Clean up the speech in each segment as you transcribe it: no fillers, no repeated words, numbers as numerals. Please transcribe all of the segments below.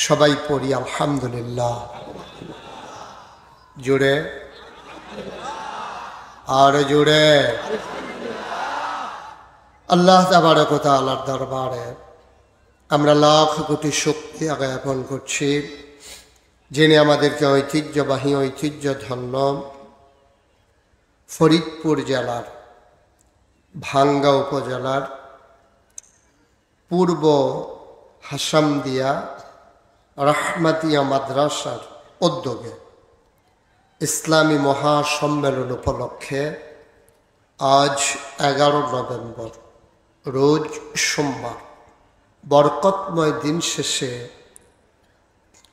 সবাই পড়ি আলহামদুলিল্লাহ। জুড়ে আর জুড়ে আল্লাহ তাবারক ওয়া তাআলার দরবারে আমরা লাখ কোটি শক্তি জ্ঞাপন করছি, যিনি আমাদেরকে ঐতিহ্যধন্য ফরিদপুর জেলার ভাঙ্গা উপজেলার পূর্ব হাসামদিয়া রাহমাতিয়া মাদ্রাসার উদ্যোগে ইসলামী মহাসম্মেলন উপলক্ষে আজ 11 নভেম্বর রোজ সোমবার বরকতময় দিন শেষে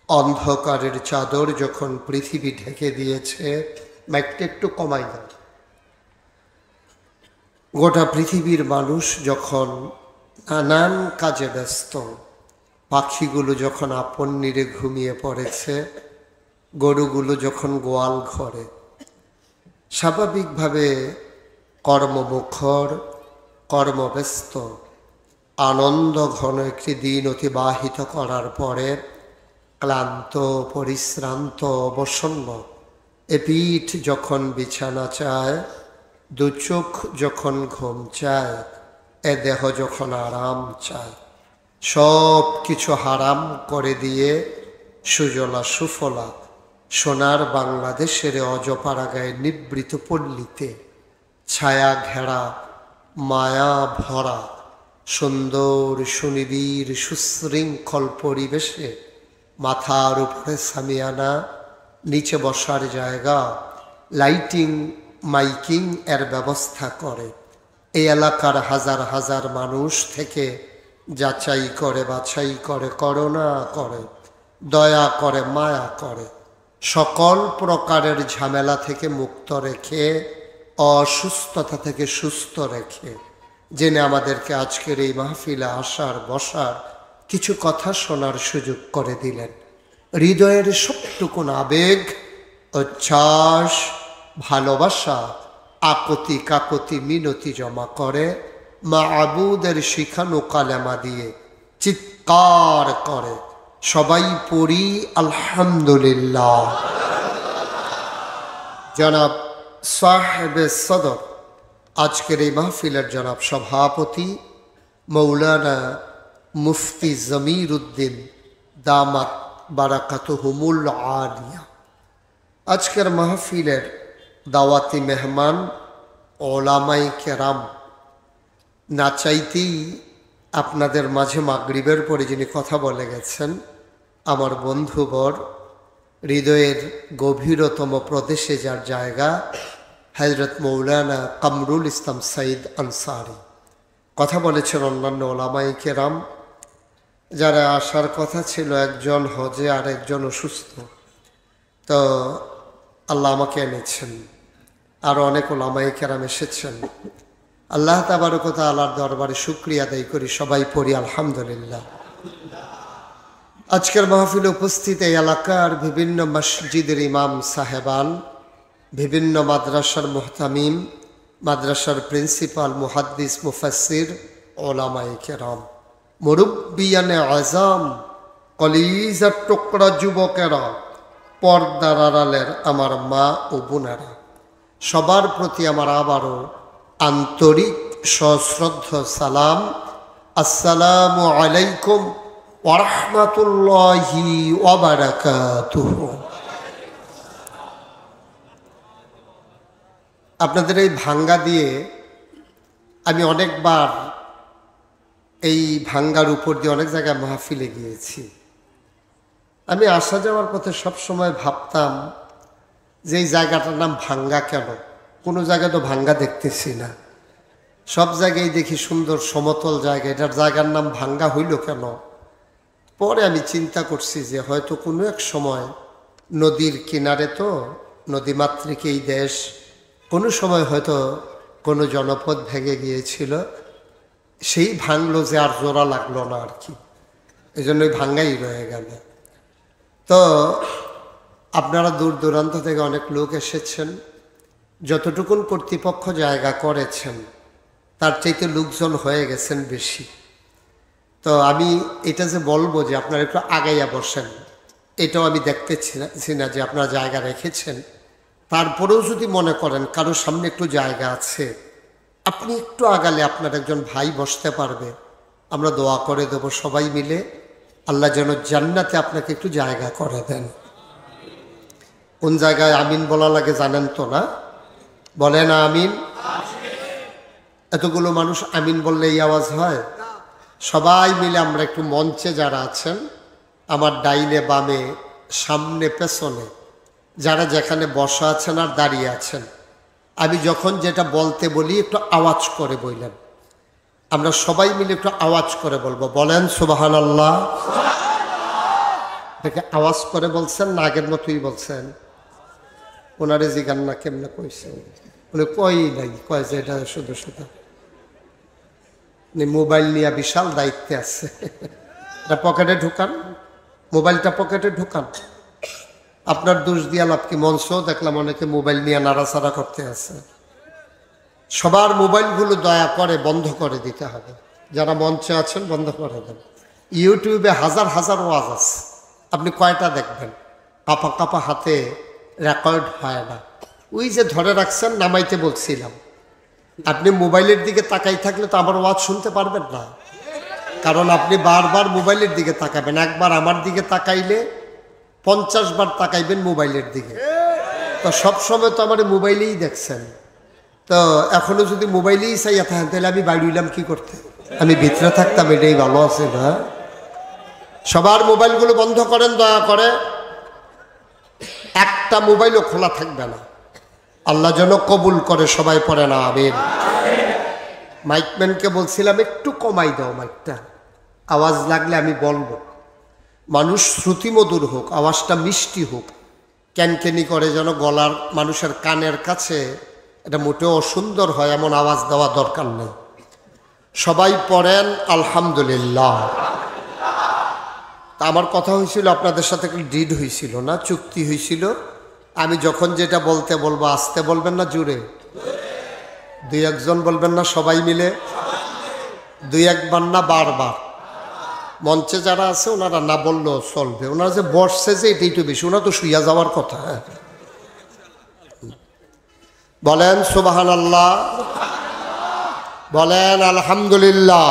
অন্ধকারের চাদর যখন পৃথিবী ঢেকে দিয়েছে, মাইকটা একটু কমাই দেয়, গোটা পৃথিবীর মানুষ যখন নানান কাজে ব্যস্ত, পাখিগুলো যখন আপন নিরে ঘুমিয়ে পড়েছে, গরুগুলো যখন গোয়াল ঘরে স্বাভাবিকভাবে কর্মমুখর কর্মব্যস্ত আনন্দ ঘন একটি দিন অতিবাহিত করার পরে ক্লান্ত পরিশ্রান্ত অবসন্ন এ পিঠ যখন বিছানা চায়, দু চোখ যখন ঘুম চায়, এ দেহ যখন আরাম চায়, সব কিছু হারাম করে দিয়ে সুজলা সুফলা সোনার বাংলাদেশের অজপাড়াগায় নিবৃত পল্লীতে ছায়া ঘেরা মায়া ভরা সুন্দর সুনিবিড় সুশৃঙ্খল পরিবেশে মাথার উপরে সামিয়ানা, নিচে বসার জায়গা, লাইটিং মাইকিং এর ব্যবস্থা করে এই এলাকার হাজার হাজার মানুষ থেকে যাচাই করে বাছাই করে, করুণা করে, দয়া করে, মায়া করে, সকল প্রকারের ঝামেলা থেকে মুক্ত রেখে, অসুস্থতা থেকে সুস্থ রেখে, জেনে আমাদেরকে আজকের এই মাহফিলে আসার বসার কিছু কথা শোনার সুযোগ করে দিলেন। হৃদয়ের সবটুকুন আবেগ, উচ্ছ্বাস, ভালোবাসা, আকতি কাকতি মিনতি জমা করে মাবুদের শিখানো কালেমা দিয়ে চিৎকার করে সবাই পড়ি আলহামদুলিল্লাহ। জনাব সাহেবে সদর, আজকের এই মাহফিলের জনাব সভাপতি মৌলানা মুফতি জমির উদ্দিন দামাত বারাকাতুহুমুল আলিয়া, আজকের মাহফিলের দাওয়াতি মেহমান ওলামাই কেরাম, না চাইতেই আপনাদের মাঝে মাগরিবের পরে যিনি কথা বলে গেছেন, আমার বন্ধুবর, হৃদয়ের গভীরতম প্রদেশে যার জায়গা, হযরত মৌলানা কামরুল ইসলাম সাইদ আনসারি, কথা বলেছেন অন্যান্য ওলামাই কেরাম। যারা আসার কথা ছিল, একজন হজে আর একজন অসুস্থ, তো আল্লাহ আমাকে এনেছেন, আর অনেক ওলামাই কেরাম এসেছেন। আল্লাহ তাবারক ওয়া তাআলার দরবারে শুকরিয়া আদায় করি, সবাই পড়ি আলহামদুলিল্লাহ। আজকের মাহফিলে উপস্থিত এই এলাকার বিভিন্ন মসজিদের ইমাম সাহেবান, বিভিন্ন মাদ্রাসার মুহতামিম, মাদ্রাসার প্রিন্সিপাল, মুহাদ্দিস, মুফাসসির, ওলামায়ে কেরাম, মুরব্বিয়ানে আযম, কলিজার টুকরা যুবকেরা, পর্দার আড়ালের আমার মা ও বোনেরা, সবার প্রতি আমার আবারও আন্তরিক সশ্রদ্ধ সালাম। আসসালামু আলাইকুম ওয়া রাহমাতুল্লাহি ওয়া বারাকাতুহু। আপনাদের এই ভাঙ্গা দিয়ে আমি অনেকবার এই ভাঙ্গার উপর দিয়ে অনেক জায়গায় মাহফিলে গিয়েছি। আমি আসা যাওয়ার পথে সবসময় ভাবতাম যে এই জায়গাটার নাম ভাঙ্গা কেন, কোনো জায়গায় তো ভাঙ্গা দেখতেছি না, সব জায়গায় দেখি সুন্দর সমতল জায়গা, এটার জায়গার নাম ভাঙ্গা হইল কেন? পরে আমি চিন্তা করছি যে হয়তো কোনো এক সময় নদীর কিনারে, তো নদীমাতৃক এই দেশ, কোনো সময় হয়তো কোনো জনপদ ভেঙে গিয়েছিল, সেই ভাঙলো যে আর জোড়া লাগলো না আর কি, এই জন্যই ভাঙ্গাই রয়ে গেল। তো আপনারা দূর দূরান্ত থেকে অনেক লোক এসেছেন, যতটুকুন কর্তৃপক্ষ জায়গা করেছেন তার চাইতে লোকজন হয়ে গেছেন বেশি। তো তো আমি এটা যে বলবো যে আপনারা একটু আগাইয়া বসেন, এটাও আমি দেখতেছি না যে আপনারা জায়গা রেখেছেন। তারপরেও যদি মনে করেন কারোর সামনে একটু জায়গা আছে, আপনি একটু আগালে আপনার একজন ভাই বসতে পারবে। আমরা দোয়া করে দেব সবাই মিলে, আল্লাহ যেন জান্নাতে আপনাকে একটু জায়গা করে দেন। কোন জায়গায় আমিন বলা লাগে জানেন তো না? বলেন আমিন। এতগুলো মানুষ আমিন বললে এই আওয়াজ হয়? সবাই মিলে আমরা একটু মঞ্চে যারা আছেন, আমার ডাইনে বামে সামনে পেছনে যারা যেখানে বসা আছেন আর দাঁড়িয়ে আছেন, আমি যখন যেটা বলতে বলি একটু আওয়াজ করে বললেন। আমরা সবাই মিলে একটু আওয়াজ করে বলবো। বলেন সুবহানাল্লাহ। এটাকে আওয়াজ করে বলছেন না আগের মতোই বলছেন? ওনারে জিগান না কেমনে কইছেন? বলে কই নাই, কয় যে এটা শুধু শুধু মোবাইল নিয়ে বিশাল দায়িত্বে আছে। এটা পকেটে ঢুকান, মোবাইলটা পকেটে ঢুকান। আপনার দোষ দিয়া লাভ কি? মঞ্চ দেখলাম অনেকে মোবাইল নিয়ে নাড়াচাড়া করতে আছে। সবার মোবাইলগুলো দয়া করে বন্ধ করে দিতে হবে। যারা মঞ্চে আছেন বন্ধ করে দেন। ইউটিউবে হাজার হাজার ওয়াজ আছে, আপনি কয়টা দেখবেন? কাপা কাপা হাতে রেকর্ড হয় না। ওই যে ধরে রাখছেন, নামাইতে বলছিলাম, আপনি মোবাইলের দিকে তাকাই থাকলে তো আমার ওয়াজ শুনতে পারবেন না, কারণ আপনি বারবার মোবাইলের দিকে তাকাবেন। একবার আমার দিকে তাকাইলে 50 বার তাকাইবেন মোবাইলের দিকে। তো সবসময় তো আমার মোবাইলেই দেখছেন। তো এখনো যদি মোবাইলেই চাইয়া থাকেন তাহলে আমি বাইরে হইলাম কি করতে? আমি ভিতরে থাকতাম, এটাই ভালো আছে না? সবার মোবাইলগুলো বন্ধ করেন দয়া করে। একটা মোবাইলও খোলা থাকবে না। আল্লাহ যেন কবুল করে। সবাই পড়ে না আমিন। মাইকম্যানকে বলছিলাম একটু কমাই দাও মাইকটা, আওয়াজ লাগলে আমি বলবো। মানুষ শ্রুতিমধুর হোক, আওয়াজটা মিষ্টি হোক। ক্যানকেনি করে যেন গলার মানুষের কানের কাছে, এটা মোটেও অসুন্দর হয়, এমন আওয়াজ দেওয়া দরকার নেই। সবাই পড়েন আলহামদুলিল্লাহ। তা আমার কথা হয়েছিল আপনাদের সাথে ডিড হয়েছিল না, চুক্তি হয়েছিল। আমি যখন যেটা বলতে বলবো আসতে বলবেন না জুড়ে? দুই একজন বলবেন না সবাই মিলে? দুই একবার না বারবার। মঞ্চে যারা আছে ওনারা না বললেও চলবে, ওনারা যে বসছে যে এটাই তো বেশি, ওনারা তো শুইয়া যাওয়ার কথা। বলেন সুবহানাল্লাহ, বলেন আলহামদুলিল্লাহ,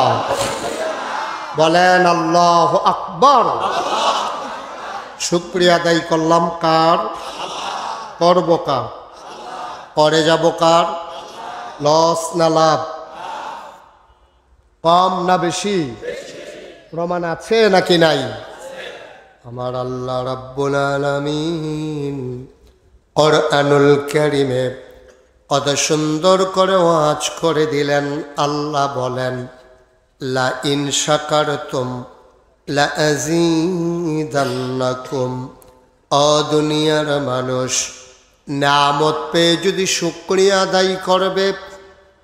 বলেন আল্লাহু আকবার। শুকরিয়া আদায় করলাম কার? করব কার? করে যাব কার? লস না লাভ? কম না বেশি? প্রমাণ আছে নাকি নাই? আমার আল্লাহ রাব্বুল আলামিন কোরআনুল কারীমে কত সুন্দর করে ওয়াজ করে দিলেন। আল্লাহ বলেন লা ইন শাকারতুম লা আযীদান্নাকুম। ও দুনিয়ার মানুষ, নিয়ামত পেয়ে যদি শুকরিয়া আদায় করবে,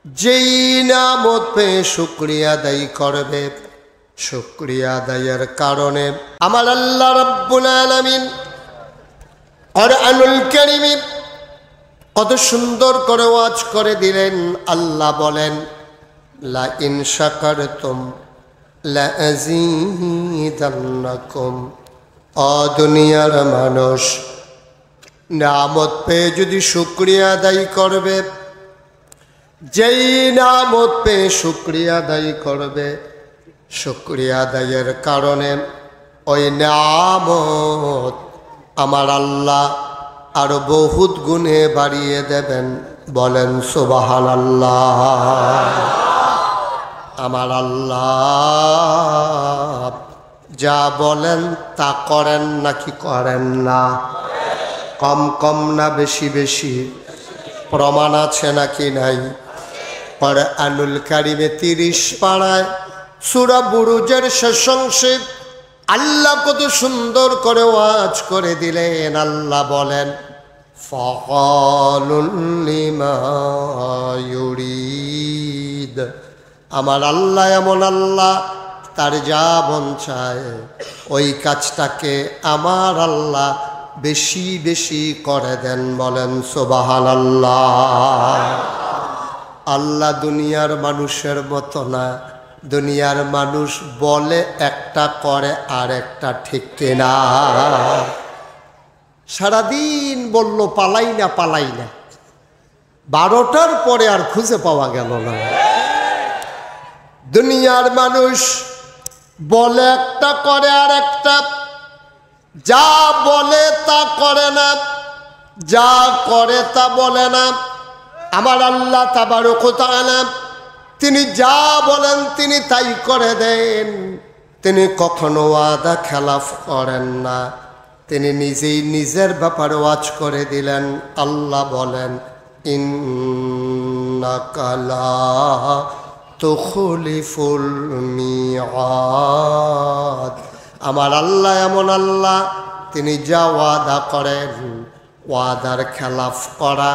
যেই নিয়ামত পেয়ে শুকরিয়া আদায় করবে, শুকরিয়া আদায়ের কারণে আমার আল্লাহ রাব্বুল আলামিন কোরআনুল কারীমে কত সুন্দর করে ওয়াজ করে দিলেন। আল্লাহ বলেন লা ইন শাকারতুম লা আযীদান্নাকুম। ও দুনিয়ার মানুষ, নিয়ামত পেয়ে যদি শুকরিয়া আদায় করবে, যেই নিয়ামত পেয়ে শুকরিয়া আদায় করবে, শুকরিয়া আদায়ের কারণে ওই নিয়ামত আমার আল্লাহ আরো বহুত গুণে বাড়িয়ে দেবেন। বলেন সুবহানাল্লাহ। আমার আল্লাহ যা বলেন তা করেন নাকি করেন না? কম কম না বেশি বেশি? প্রমাণ আছে নাকি নাই? কোরআনুল কারীমে 30 পারায় সূরা বুরুজের শেষ অংশে আল্লাহ কত সুন্দর করে ওয়াজ করে দিলেন। আল্লাহ বলেন ফাআলুল লিমা ইউরিদ। আমার আল্লাহ এমন আল্লাহ, তার যা মন চায় ওই কাজটাকে আমার আল্লাহ বেশি বেশি করে দেন। বলেন সুবহানাল্লাহ। আল্লাহ দুনিয়ার মানুষের মতো না, দুনিয়ার মানুষ বলে একটা করে আর একটা, ঠিক কিনা? সারাদিন বলল পালাই না পালাই না, 12টার পরে আর খুঁজে পাওয়া গেল না। দুনিয়ার মানুষ বলে একটা করে আর একটা, যা বলে তা করে না, যা করে তা বলে না। আমার আল্লাহ তাবারক ওয়া তাআলা তিনি যা বলেন তিনি তাই করে দেন। তিনি কখনো ওয়াদা খেলাফ করেন না। তিনি নিজেই নিজের ব্যাপারে ওয়াজ করে দিলেন। আল্লাহ বলেন, ইন্নাকা লা তুখলিফুল মিআদ। আমার আল্লাহ এমন আল্লাহ, তিনি যা ওয়াদা করেন, ওয়াদার খেলাফ করা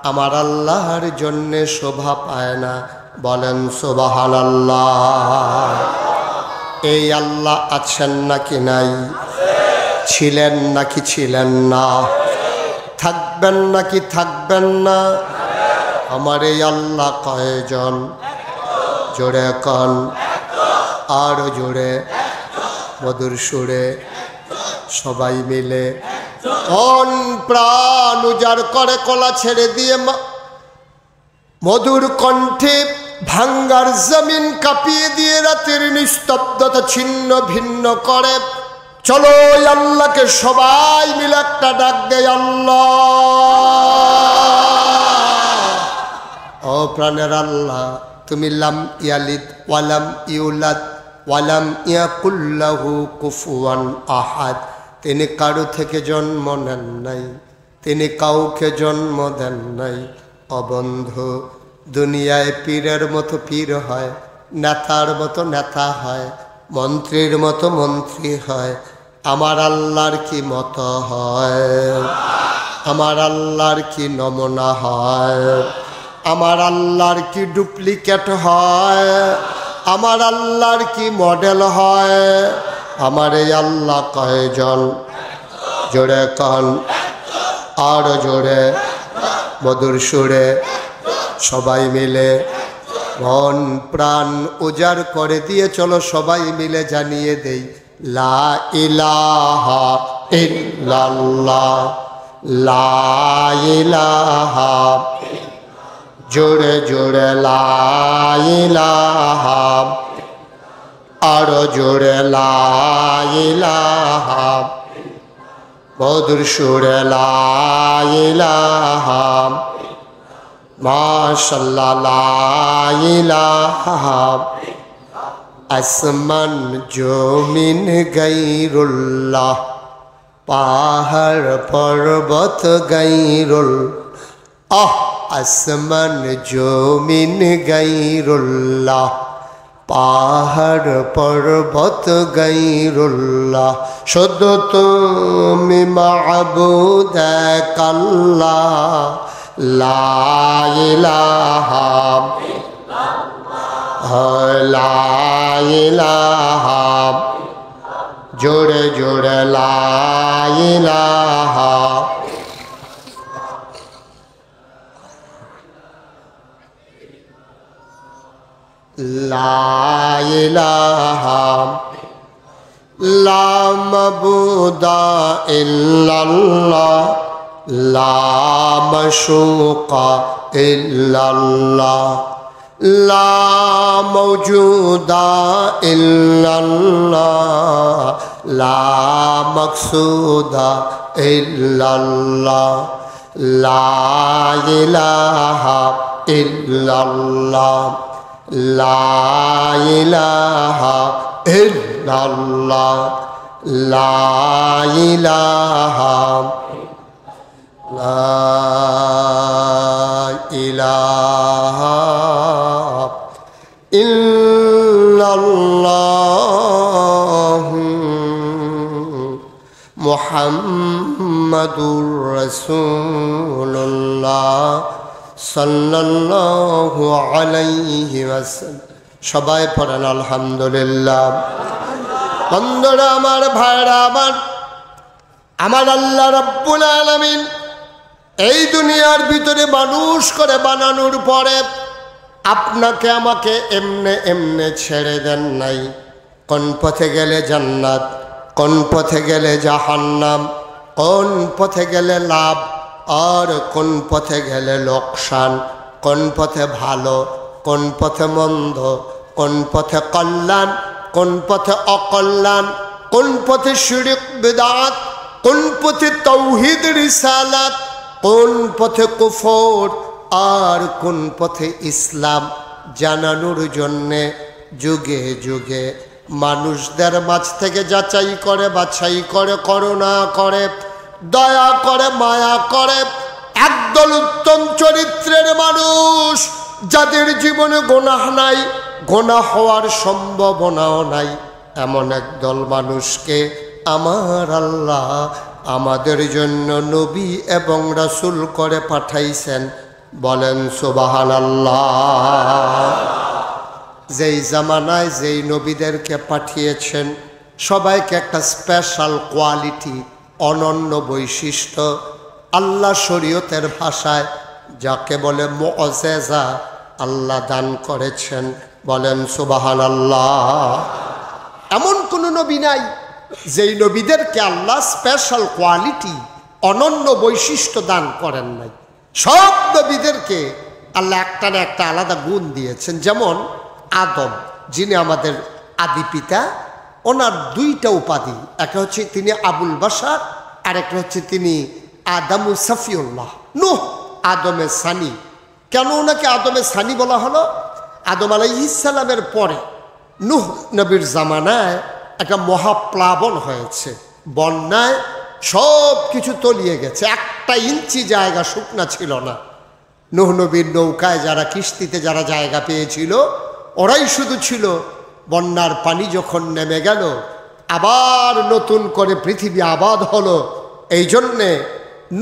আমার আল্লাহর জন্যে শোভা পায় না। বলেন সুবহানাল্লাহ। এই আল্লাহ আছেন নাকি নাই? ছিলেন নাকি ছিলেন না? থাকবেন নাকি থাকবেন না? আমার এই আল্লাহ কয়জন? জোরে কন, আর জোরে, মধুর সুরে সবাই মিলে কোন প্রাণ উজাড় করে কলা ছেড়ে দিয়ে মধুর কণ্ঠে ভাঙ্গার জমিন কাঁপিয়ে দিয়ে রাতের নিস্তব্ধতা ছিন্ন ভিন্ন করে। চলো আল্লাহকে সবাই মিলে একটা ডাক দেয়, আল্লাহ। ও প্রাণের আল্লাহ, তুমি লাম ইয়ালিদ ওয়ালাম ইউলাদ ওয়ালাম ইয়াকুল লাহু কুফুয়ান আহাদ। তিনি কারো থেকে জন্ম নেন নাই, তিনি কাউকে জন্ম দেন নাই। অবন্ধু, দুনিয়ায় পীরের মতো পীর হয়, নেতার মতো নেতা হয়, মন্ত্রীর মতো মন্ত্রী হয়। আমার আল্লাহর কি মতো হয়? আমার আল্লাহর কি নমুনা হয়? আমার আল্লাহর কি ডুপ্লিকেট হয়? আমার আল্লাহর কি মডেল হয়? আমার এই আল্লাহ কয়জন? জোরে কন, আর জোরে, মধুর সুরে সবাই মিলে মন প্রাণ উজাড় করে দিয়ে চলো সবাই মিলে জানিয়ে দেই, লা ইলাহা ইল্লাল্লাহ, লা ইলাহা, জোরে জোরে লা ইলাহা, আরো জোরে লা ইলাহা, মধুর সুরে লা ইলাহা, মাশাআল্লাহ লা ইলাহা। আসমান জমিন গায়রুল্লাহ, পাহাড় পর্বত গায়রুল্লাহ। আসমান জমিন গায়রুল্লাহ, পাহাড় পর্বত গায়রুল্লাহ। শুধু তুমি মাবুদ এক আল্লাহ, লা ইলাহা ইল্লাল্লাহ, লা ইলাহা, জোরে জোরে লা ইলাহা। লা ইলাহা লা মাবুদা ইল্লাল্লাহ, লা মাশুকা ইল্লাল্লাহ, লা মাওজুদা ইল্লাল্লাহ, লা মাকসুদা ইল্লাল্লাহ, লা ইলাহা ইল্লাল্লাহ, লা ইলাহা ইল্লাল্লাহ, লা ইলাহা, লা ইলাহা ইল্লাল্লাহ মুহাম্মাদুর রাসূলুল্লাহ সাল্লাল্লাহু আলাইহি ওয়াসাল্লাম। সবাই পড়েন আলহামদুলিল্লাহ। বন্ধুরা আমার, ভাইরা আমার আল্লাহ রাব্বুল আলামিন এই দুনিয়ার ভিতরে মানুষ করে বানানোর পরে আপনাকে আমাকে এমনে এমনে ছেড়ে দেন নাই। কোন পথে গেলে জান্নাত, কোন পথে গেলে জাহান্নাম, কোন পথে গেলে লাভ আর কোন পথে গেলে লোকসান, কোন পথে ভালো, কোন পথে মন্দ, কোন পথে কল্যাণ, কোন পথে অকল্যাণ, কোন পথে শিরক বিদআত, কোন পথে তাওহীদ রিসালাত, কোন পথে কুফর আর কোন পথে ইসলাম জানানোর জন্যে যুগে যুগে মানুষদের মাঝ থেকে যাচাই করে, বাছাই করে, করুণা করে, দয়া করে, মায়া করে একদল উত্তম চরিত্রের মানুষ, যাদের জীবনে গুনাহ নাই, গুনাহ হওয়ার সম্ভাবনাও নাই, এমন একদল মানুষকে আমার আল্লাহ আমাদের জন্য নবী এবং রাসূল করে পাঠাইছেন। বলেন সুবহানাল্লাহ। যেই জামানায় যেই নবীদেরকে পাঠিয়েছেন সবাইকে একটা স্পেশাল কোয়ালিটি, অনন্য বৈশিষ্ট্য, আল্লাহ শরীয়তের ভাষায় যাকে বলে মুআজিজা আল্লাহ দান করেছেন। বলেন সুবহানাল্লাহ। এমন কোনো নবী নাই যেই নবীদেরকে আল্লাহ স্পেশাল কোয়ালিটি, অনন্য বৈশিষ্ট্য দান করেন নাই। সব নবীদেরকে আল্লাহ একটা না একটা আলাদা গুণ দিয়েছেন। যেমন আদম, যিনি আমাদের আদি পিতা, ওনার দুইটা উপাধি, একটা হচ্ছে তিনি আবুল বাশার, আর একটা হচ্ছে তিনি আদামু সাফিউল্লাহ, নূহ আদমের সানি। কেন ওনাকে আদমের সানি বলা হলো? আদম আলাইহিস সালামের পরে নূহ নবীর জামানায় একটা মহাপ্লাবন হয়েছে, বন্যায় সব কিছু তলিয়ে গেছে, একটা ইঞ্চি জায়গা শুকনা ছিল না। নূহ নবীর নৌকায় যারা, কিস্তিতে যারা জায়গা পেয়েছিল ওরাই শুধু ছিল। বন্যার পানি যখন নেমে গেল আবার নতুন করে পৃথিবী আবাদ হলো। এই জন্যে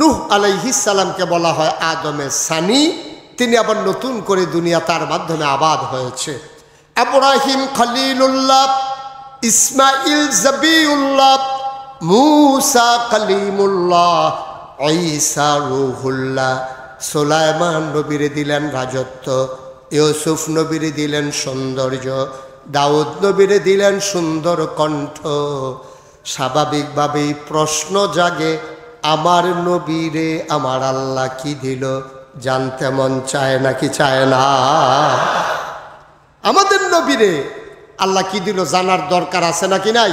নূহ আলাইহিস সালামকে বলা হয় আদমের সানি। তিনি আবার নতুন করে দুনিয়া তার মাধ্যমে আবাদ হয়েছে। ইব্রাহিম খলিলুল্লাহ, ইসমাইল জবিউল্লাহ, মূসা কালিমুল্লাহ, ঈসা রূহুল্লাহ, সুলাইমান নবীরে দিলেন রাজত্ব, ইউসুফ নবীরে দিলেন সৌন্দর্য, দাউদ নবীরে দিলেন সুন্দর কণ্ঠ। স্বাভাবিকভাবেই প্রশ্ন জাগে, আমার নবীরে আমার আল্লাহ কি দিল? জানতে মন চায় নাকি চায় না? আমাদের নবীরে আল্লাহ কি দিল জানার দরকার আছে নাকি নাই?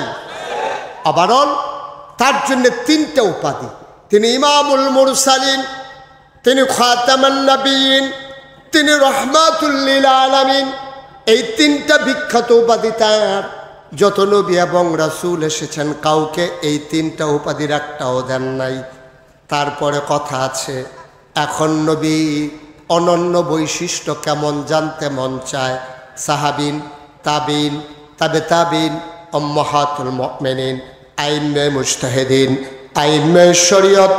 ওভারঅল তার জন্য তিনটা উপাধি। তিনি ইমামুল মুরসালিন, তিনি খাতামান নবীন, তিনি রহমাতুল লিল আলামিন। এই তিনটা বিখ্যাত উপাধি তার। যত নবী এবং রাসূল এসেছেন কাউকে এই তিনটা উপাধির একটাও দেন নাই। তারপরে কথা আছে, এখন নবী অনন্য বৈশিষ্ট্য কেমন জানতে মন চায়। সাহাবিন, তাবিন, তাবে তাবিন, উম্মাহাতুল মুমিনিন, আইম্মে মুজতাহিদিন, আইম্মে শরীয়ত,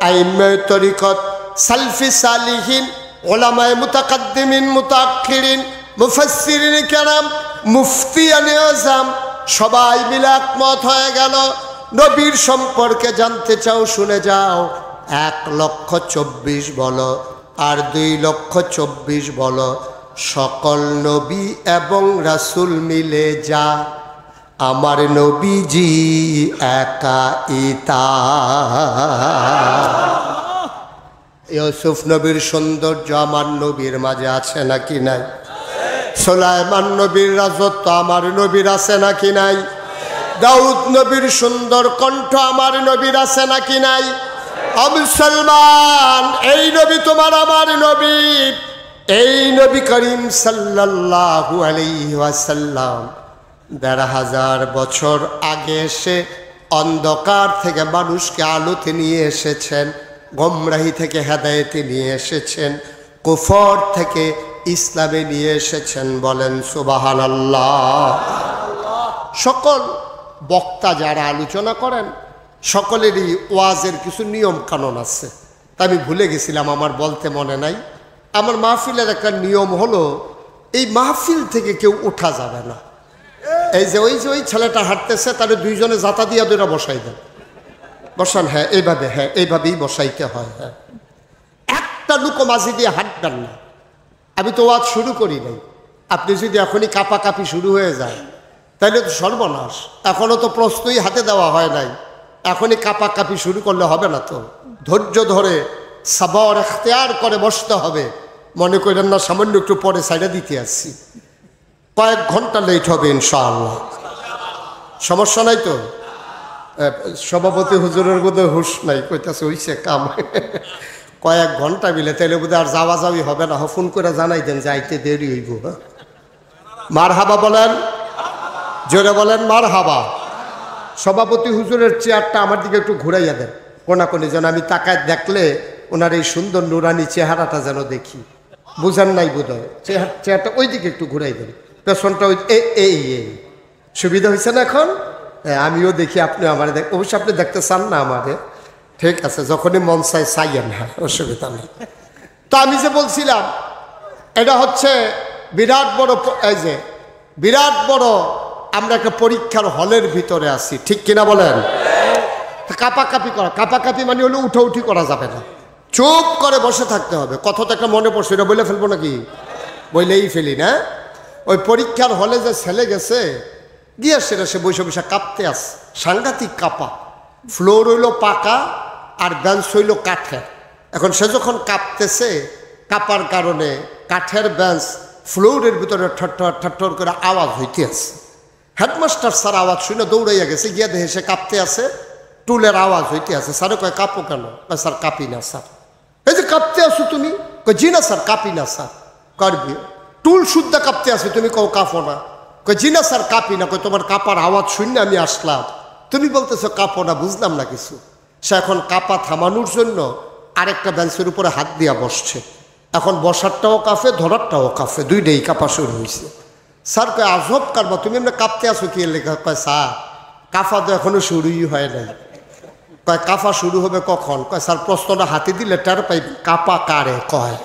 আইম্মে তরিকত, সালফি সালিহিন, উলামায়ে মুতাকাদ্দিমিন মুতাআখিরিন, মুফাসসিরিন কেরাম, মুফতিয়ানে আযম সবাই মিলে একমত হয়ে গেল নবীর সম্পর্কে জানতে চাও শুনে যাও। 1,24,000 বলো আর 2,24,000 বলো, সকল নবী এবং রাসূল মিলে যা আমার নবীজি একা ইতা। ইউসুফ নবীর সৌন্দর্য আমার নবীর মাঝে আছে নাকি নাই? সুলাইমান নবীর রাজত্ব আমার নবীর আছে নাকি নাই? দাউদ নবীর সুন্দর কণ্ঠ আমার নবীর আছে নাকি নাই? মুসলমান, এই নবী তোমার আমার নবী। এই নবী করিম সাল্লাল্লাহু আলাইহি ওয়াসাল্লাম ১,৫০০ বছর আগে এসে অন্ধকার থেকে মানুষকে আলোতে নিয়ে এসেছেন, গোমরাহি থেকে হেদায়েতে নিয়ে এসেছেন, কুফর থেকে ইসলামে নিয়ে এসেছেন। বলেন সুবহানাল্লাহ। সকল বক্তা যারা আলোচনা করেন সকলেরই ওয়াজের কিছু নিয়ম কানুন আছে। তা আমি ভুলে গেছিলাম, আমার বলতে মনে নাই। আমার মাহফিলের একটা নিয়ম হলো এই মাহফিল থেকে কেউ ওঠা যাবে না। এই যে ওই ছেলেটা হাঁটতেছে তাহলে দুইজনে জাতা দিয়া দুইটা বসাই দেন, বসান। হ্যাঁ এইভাবে, হ্যাঁ এইভাবেই বসাইতে হয়। হ্যাঁ একটা লুকো মাঝি দিয়ে হাঁটবেন না। আমি তো ওয়াজ শুরু করি নাই। আপনি যদি এখনই কাঁপাকাঁপি শুরু হয়ে যায় তাহলে তো সর্বনাশ। এখনও তো প্রশ্নই হাতে দেওয়া হয় নাই, এখনই কাঁপাকাঁপি শুরু করলে হবে না। তো ধৈর্য ধরে সাবর এখতিয়ার করে বসতে হবে। মনে করেন না সামান্য একটু পরে সাইডে দিতে আসছি, কয়েক ঘন্টা লেট হবে ইনশাআল্লাহ, সমস্যা নাই তো। সভাপতি হুজুরের বোধহয় হুশ নাই, কইতাছে হইছে কাম কয়েক ঘন্টা মিলে, তাইলে বোধহয় আর যাওয়া যাওয়ি হবে না। ফোন করে জানাই দেন যাইতে দেরি হইব। মার হাবা বলেন, জোরে বলেন মার হাবা। সভাপতি হুজুরের চেয়ারটা আমার দিকে একটু ঘুরাইয়া দেন কোনাকুনি, যেন আমি তাকায় দেখলে ওনার এই সুন্দর নুরানি চেহারাটা যেন দেখি। বুঝেন নাই বোধহয়, চেয়ারটা ওই দিকে একটু ঘুরাই দেন, পেছনটা ওই এই সুবিধা হয়েছে না এখন? আমিও দেখি, আপনি আমার অবশ্যই আপনি দেখতে চান না আমারে, ঠিক আছে, যখনই মন চাই চাইয়েন, হ্যাঁ অসুবিধা নেই। তো আমি যে বলছিলাম এটা হচ্ছে বিরাট বড়, এই যে বিরাট বড় আমরা একটা পরীক্ষার হলের ভিতরে আছি, ঠিক কিনা বলেন? কাঁপাকাঁপি করা, কাঁপাকাঁপি মানে হলো উঠাউঠি করা যাবে না, চুপ করে বসে থাকতে হবে। কথা তো একটা মনে পড়ছে, এটা বলে ফেলবো নাকি? বইলেই ফেলি না। ওই পরীক্ষার হলে যে ছেলে গেছে গিয়ে সেটা সে বসে বসে কাঁপতে আস, সাংঘাতিক কাঁপা। ফ্লোর হইল পাকা আর বেঞ্চ হইল কাঠের। এখন সে যখন কাঁপতেছে, কাঁপার কারণে কাঠের বেঞ্চ ফ্লোরের ভিতরে ঠট্টর ঠট্টর করে আওয়াজ হইতে আছে। হেডমাস্টার স্যার আওয়াজ শুনে দৌড়াইয়া গেছে, গিয়া দেখে সে কাঁপতে আছে, টুলের আওয়াজ হইতে আছে। স্যারে কয় কাঁপো কেন? স্যার কাঁপি না স্যার। এই যে কাঁপতে আসো তুমি? কয় জি না স্যার কাঁপি না স্যার। করবি টুল শুদ্ধ কাঁপতে আসো তুমি, কও কাঁপো না? কয় জি না স্যার কাঁপি না। কয় তোমার কাঁপার আওয়াজ শুনে আমি আসলাম, তুমি বলতেছো কাঁপো না, বুঝলাম না কিছু। সে এখন কাঁপা থামানোর জন্য আরেকটা বেঞ্চের উপরে হাত দিয়া বসছে। এখন বসারটাও কাঁপে, ধরারটাও কাঁপে, দুইটাই কাঁপা শুরু হয়েছে। স্যার কয় আজব কারবা, তুমি এমনি কাঁপতে আসো কি লেখা? কয় স্যার কাঁপা তো এখনো শুরুই হয় নাই। কয় কাঁপা শুরু হবে কখন? কয় স্যার প্রশ্নটা হাতে দিলে টের পাইবে কাঁপা কারে কয়।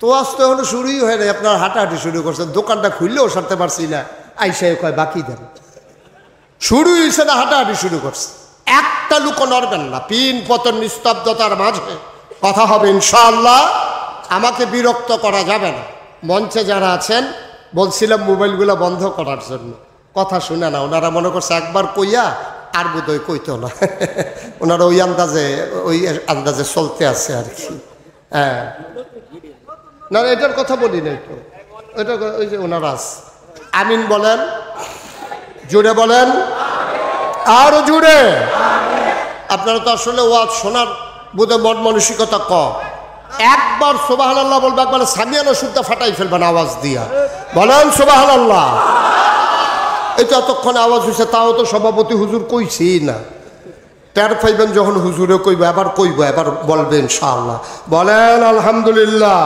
তো আজ তো এখনো শুরুই হয় নাই, আপনার হাঁটাহাঁটি শুরু করছেন, দোকানটা খুললেও সারতে পারছি না, আইসাই কয় বাকি দেন। শুরু হয়েছে না, হাঁটাহাঁটি শুরু করছে। একটা লুকো নড়বেন না, পিন পতন নিস্তব্ধতার মাঝে কথা হবে ইনশাআল্লাহ। আমাকে বিরক্ত করা যাবে না। মঞ্চে যারা আছেন বলছিলাম মোবাইলগুলো বন্ধ করার জন্য, কথা শুনে না। ওনারা মনে করছে একবার কইয়া আর বোধহয় কইতো না ওনারা ওই আন্দাজে চলতে আছে আর কি। হ্যাঁ না এটার কথা বলি নাই তো, এটা ওই যে ওনারা আছে। আমিন বলেন, জুড়ে বলেন, আরো জুড়ে। আপনারা তো আসলে ওয়াজ শোনার বোধহয় মন মানসিকতা কম। একবার সুবহানাল্লাহ বলবে, একবার সামিয়ানা শুদ্ধ ফাটাই ফেলবেন আওয়াজ দিয়া। বলেন সুবহানাল্লাহ। এই তো এতক্ষণ আওয়াজ হয়েছে, তাও তো সভাপতি হুজুর কইছি না। টের পাইবেন যখন হুজুরে কইব, এবার কইব, এবার বলবেন ইনশাআল্লাহ। বলেন আলহামদুলিল্লাহ।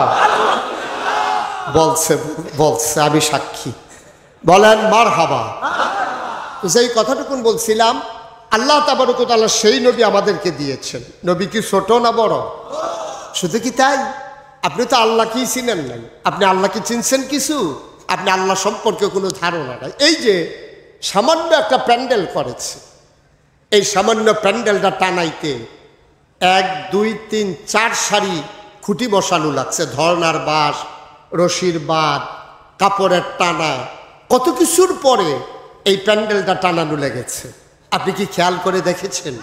বলছে বলছে, আমি সাক্ষী। বলেন মারহাবা। যেই কথাটুকুন বলছিলাম, আল্লাহ তাবারক ওয়া তাআলা সেই নবী আমাদেরকে দিয়েছেন। নবী কি ছোট না বড়? শুধু কি তাই? আপনি তো আল্লাহকেই চিনেন নাই। আপনি আল্লাহকে চিনছেন কিছু? আপনি আল্লাহ সম্পর্কে কোনো ধারণা নাই। এই যে সামান্য একটা প্যান্ডেল করেছে, এই সামান্য প্যান্ডেলটা টানাইতে 1 2 3 4 সারি খুঁটি বসানো লাগছে, ধরনার বাঁশ, রশির বাঁধ, কাপড়ের টানা, কত কিছুর পরে এই প্যান্ডেলটা টানানো লেগেছে। আপনি কি খেয়াল করে দেখেছেন?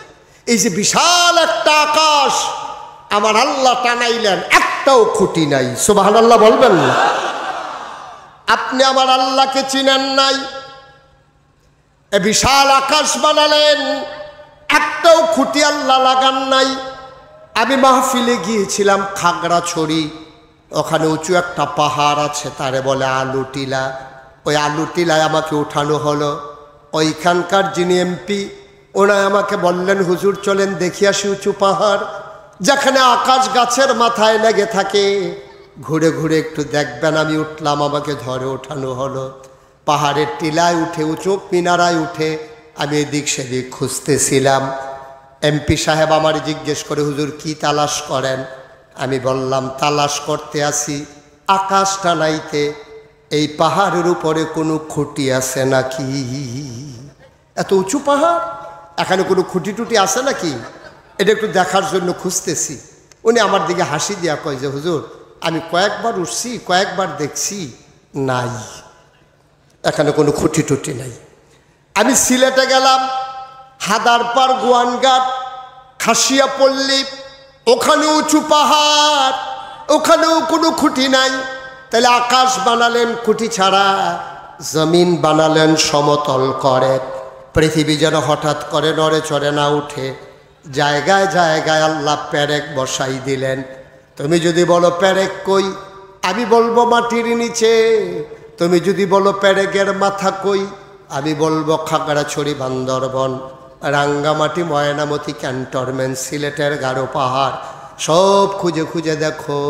এই যে বিশাল একটা আকাশ আমার আল্লাহ টানাইলেন, একটাও খুঁটি নাই। সুবহানাল্লাহ বলবেন না? আপনি আমার আল্লাহকে চিনেন নাই, এ বিশাল আকাশ বানালেন, একটাও খুঁটি আল্লাহ লাগান নাই। আমি মাহফিলে গিয়েছিলাম খাগড়াছড়ি, ওখানে উঁচু একটা পাহাড় আছে, তারে বলে আলু টিলা। ওই আলু টিলায় আমাকে উঠানো হলো। ওইখানকার যিনি এমপি, ওনায় আমাকে বললেন হুজুর চলেন দেখি আসি উঁচু পাহাড়, যেখানে আকাশ গাছের মাথায় লেগে থাকে, ঘুরে ঘুরে একটু দেখবেন। আমি উঠলাম, আমাকে ধরে ওঠানো হলো। পাহাড়ের টিলায় উঠে, উঁচু মিনারায় উঠে আমি এদিক সেদিক খুঁজতেছিলাম। এমপি সাহেব আমার জিজ্ঞেস করে, হুজুর কি তালাশ করেন? আমি বললাম তালাশ করতে আসি আকাশ টানাইতে, এই পাহাড়ের উপরে কোনো খুঁটি আছে নাকি? এত উঁচু পাহাড়, এখানে কোনো খুঁটি টুটি আছে নাকি? এটা একটু দেখার জন্য খুঁজতেছি। উনি আমার দিকে হাসি দিয়া কয় যে হুজুর আমি কয়েকবার উঠছি, কয়েকবার দেখছি নাই, এখানে কোনো খুঁটি টুটি নাই। আমি সিলেটে গেলাম, হাদারপাড়, গোয়ানঘাট, খাসিয়াপল্লী, ওখানেও উঁচু পাহাড়, ওখানেও কোনো খুঁটি নাই। তাহলে আকাশ বানালেন খুঁটি ছাড়া, জমিন বানালেন সমতল করে, পৃথিবী যেন হঠাৎ করে নড়ে চড়ে না উঠে। জায়গায় জায়গায় আল্লাহ পেরেক বসাই দিলেন। তুমি যদি বলো পেরেক কই, আমি বলবো মাটির নিচে। তুমি যদি বলো পেরেকের মাথা কই, আমি বলবো খাগড়াছড়ি, বান্দরবন, রাঙ্গামাটি, ময়নামতি, ক্যান্টনমেন্ট, সিলেটের গারো পাহাড়, সব খুঁজে খুঁজে দেখো।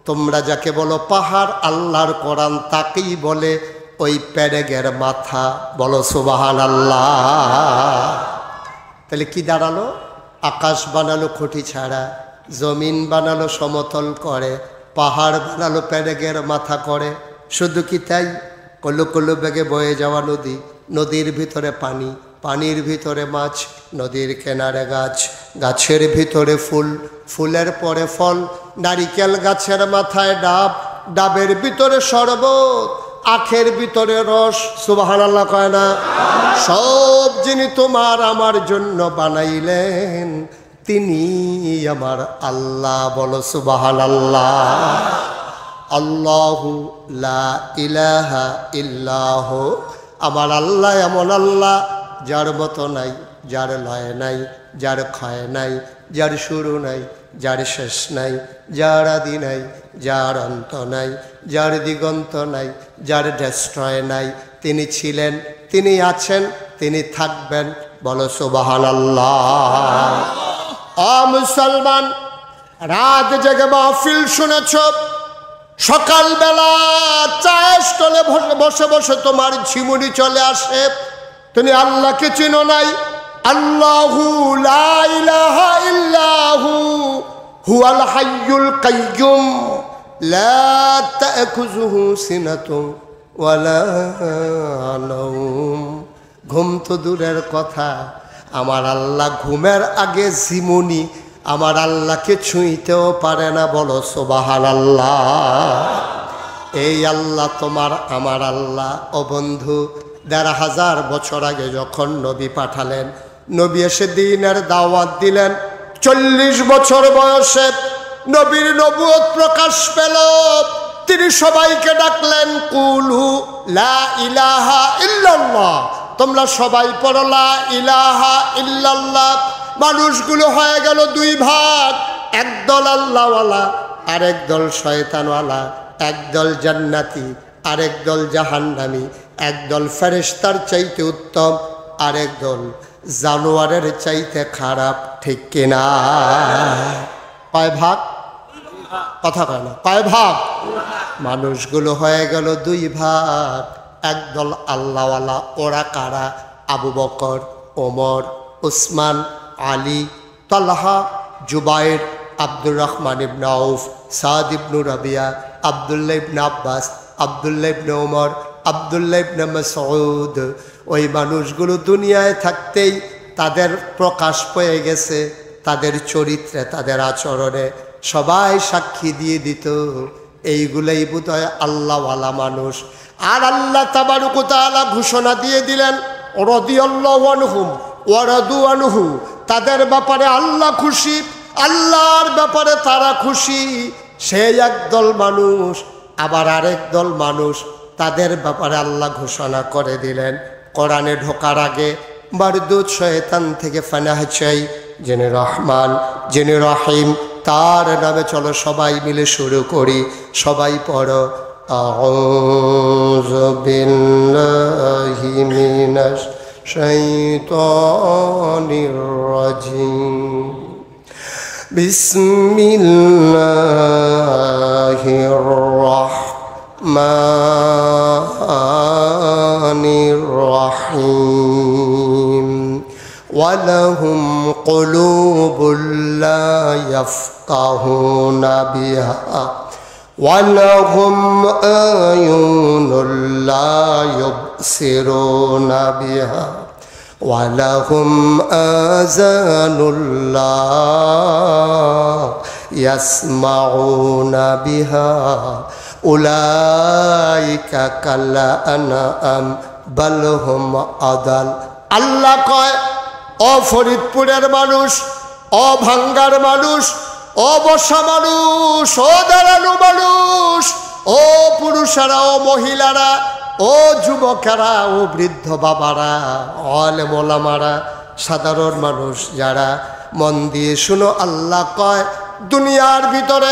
তোমরা যাকে বলো পাহাড়, আল্লাহর কোরআন তাকেই বলে ওই পেরেকের মাথা। বলো সুবহানাল্লাহ। তাহলে কি দাঁড়ালো? আকাশ বানালো খুঁটি ছাড়া, জমিন বানালো সমতল করে, পাহাড় বানালো পেরেকের মাথা করে। শুধু কি তাই? কল্লো কল্লো বেগে বয়ে যাওয়া নদী, নদীর ভিতরে পানি, পানির ভিতরে মাছ, নদীর কিনারে গাছ, গাছের ভিতরে ফুল, ফুলের পরে ফল, নারিকেল গাছের মাথায় ডাব, ডাবের ভিতরে শরবত, আখের ভিতরে রস। সুবহানাল্লাহ কয় না? সব যিনি তোমার আমার জন্য বানাইলেন তিনি আমার আল্লাহ। বলো সুবহানাল্লাহ। আল্লাহু লা ইলাহা ইল্লাহু। আমার আল্লাহ এমন আল্লাহ যার মতো নাই, যার লয় নাই, যার ক্ষয় নাই, যার শুরু নাই, যার শেষ নাই, যার আদি নাই, যার অন্ত নাই, যার দিগন্ত নাই, যার ডেস্ট্রয় নাই। তিনি ছিলেন, তিনি আছেন, তিনি থাকবেন। বলো সুবহানাল্লাহ। ও মুসলমান, রাত জেগে মাহফিল শুনেছ, সকালবেলা চায়ের স্টলে বসে বসে তোমার ঝিমুনি চলে আসে, তুমি আল্লাহকে চিনো নাই। আল্লাহু লা ইলাহা ইল্লাহু হুয়াল হাইয়ুল কাইয়্যুম লা তা'খুযুহু সিনাতুন ওয়ালা নাওম। ঘুম তো দূরের কথা, আমার আল্লাহ ঘুমের আগে ঝিমুনি আমার আল্লাহকে ছুঁইতেও পারে না। বলো সুবহানাল্লাহ। এই আল্লাহ তোমার আমার আল্লাহ। ও বন্ধু, ১৫০০ বছর আগে যখন নবী পাঠালেন, নবী এসে দ্বীনের দাওয়াত দিলেন, ৪০ বছর বয়সে নবীর নবুয়ত প্রকাশ পেল। তিনি সবাইকে ডাকলেন, কুলু লা ইলাহা ইল্লাল্লাহ। তোমরা সবাই পড়ো লা ইলাহা ইল্লাল্লাহ। মানুষগুলো হয়ে গেল দুই ভাগ, একদল আল্লাহওয়ালা, আরেক দল শয়তানওয়ালা, একদল জান্নাতি, আরেক দল জাহান্নামী, একদল ফেরেশতার চাইতে উত্তম, আরেক দল জানোয়ারের চাইতে খারাপ। ঠিক কিনা? কয় ভাগ? কথা কয় না। কয় ভাগ? মানুষগুলো হয়ে গেল দুই ভাগ, একদল আল্লাহওয়ালা। ওরা কারা? আবু বকর, ওমর, উসমান, আলী, তালহা, জুবাইর, আব্দুর রহমান ইবনে আউফ, সাদ ইবনে রাবিয়া, আব্দুল্লাহ ইবনে আব্বাস, আব্দুল্লাহ ইবনে ওমর, আব্দুল্লাহ ইবনে মাসউদ। ওই মানুষগুলো দুনিয়ায় থাকতেই তাদের প্রকাশ পেয়ে গেছে, তাদের চরিত্রে, তাদের আচরণে সবাই সাক্ষী দিয়ে দিত এইগুলাই বোধহয় আল্লাহওয়ালা মানুষ। আর আল্লাহ তাবারক ওয়া তাআলা ঘোষণা দিয়ে দিলেন, রাদিয়াল্লাহু আনহুম ওয়া রাদু আনহু। তাদের ব্যাপারে আল্লাহ খুশি, আল্লাহর ব্যাপারে তারা খুশি। সেই একদল মানুষ, আবার আরেক দল মানুষ, তাদের ব্যাপারে আল্লাহ ঘোষণা করে দিলেন। কোরআনে ঢোকার আগে মারদুদ শয়তান থেকে পানাহ চাই, যিনি রহমান, যিনি রহিম, তার নামে চলো সবাই মিলে শুরু করি। সবাই পড়ো, আউযু বিল্লাহি মিনাশ শাইতানির রাজিম। বিসমিল্লাহির রাহমানির রাহিম। ওয়ালাহুম কুলুবুল লা ইয়াফকাহুনা বিহা ওয়ালাহুম আয়ুনুল লা ইউবসিরুনা বিহা ওয়ালাহুম আযানুল লা ইয়াসমাউনা বিহা উলাইকা কাল আনআম বাল হুম আদাল। আল্লাহ কয়, ও ফরিদপুরের মানুষ, ও ভাঙ্গার মানুষ, ও বসা মানুষ, ও দাঁড়ানো মানুষ, ও পুরুষেরা, ও মহিলারা, ও যুবকেরা, ও বৃদ্ধ বাবারা, আলেম ওলামারা, সাধারণ মানুষ যারা, মন দিয়ে শুনো। আল্লাহ কয়, দুনিয়ার ভিতরে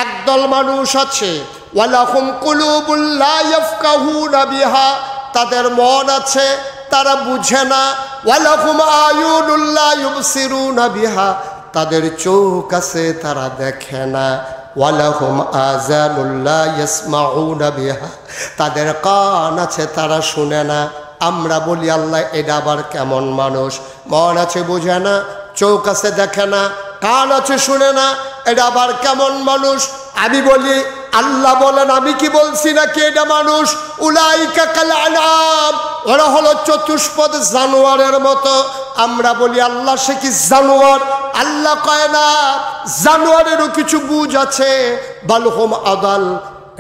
একদল মানুষ আছে, ওয়ালাহুম কুলুবুল লা ইয়াফকাহুনা বিহা, তাদের মন আছে তারা বুঝে না, ওয়ালাহুম আয়ুনুল লা ইউবসিরুনা বিহা, তাদের চোখ আছে তারা দেখে না, ওয়ালাহুম আযানুল লা ইয়াসমাউনা বিহা, তাদের কান আছে তারা শুনে না। আমরা বলি আল্লাহ এটা আবার কেমন মানুষ? মন আছে বুঝে না, চোখ আছে দেখে না, কান আছে শুনে না, এটা আবার কেমন মানুষ? আমি বলি, আল্লাহ বলেন, আমি কি বলছি নাকি এটা মানুষ? উলাইকা কাল আনআম, ওরা হলো চতুষ্পদ জানোয়ারের মতো। আমরা বলি আল্লাহ সে কি জানোয়ার? আল্লাহ কয় না, জানোয়ারেরও কিছু বুঝ আছে, বাল হুম আদাল,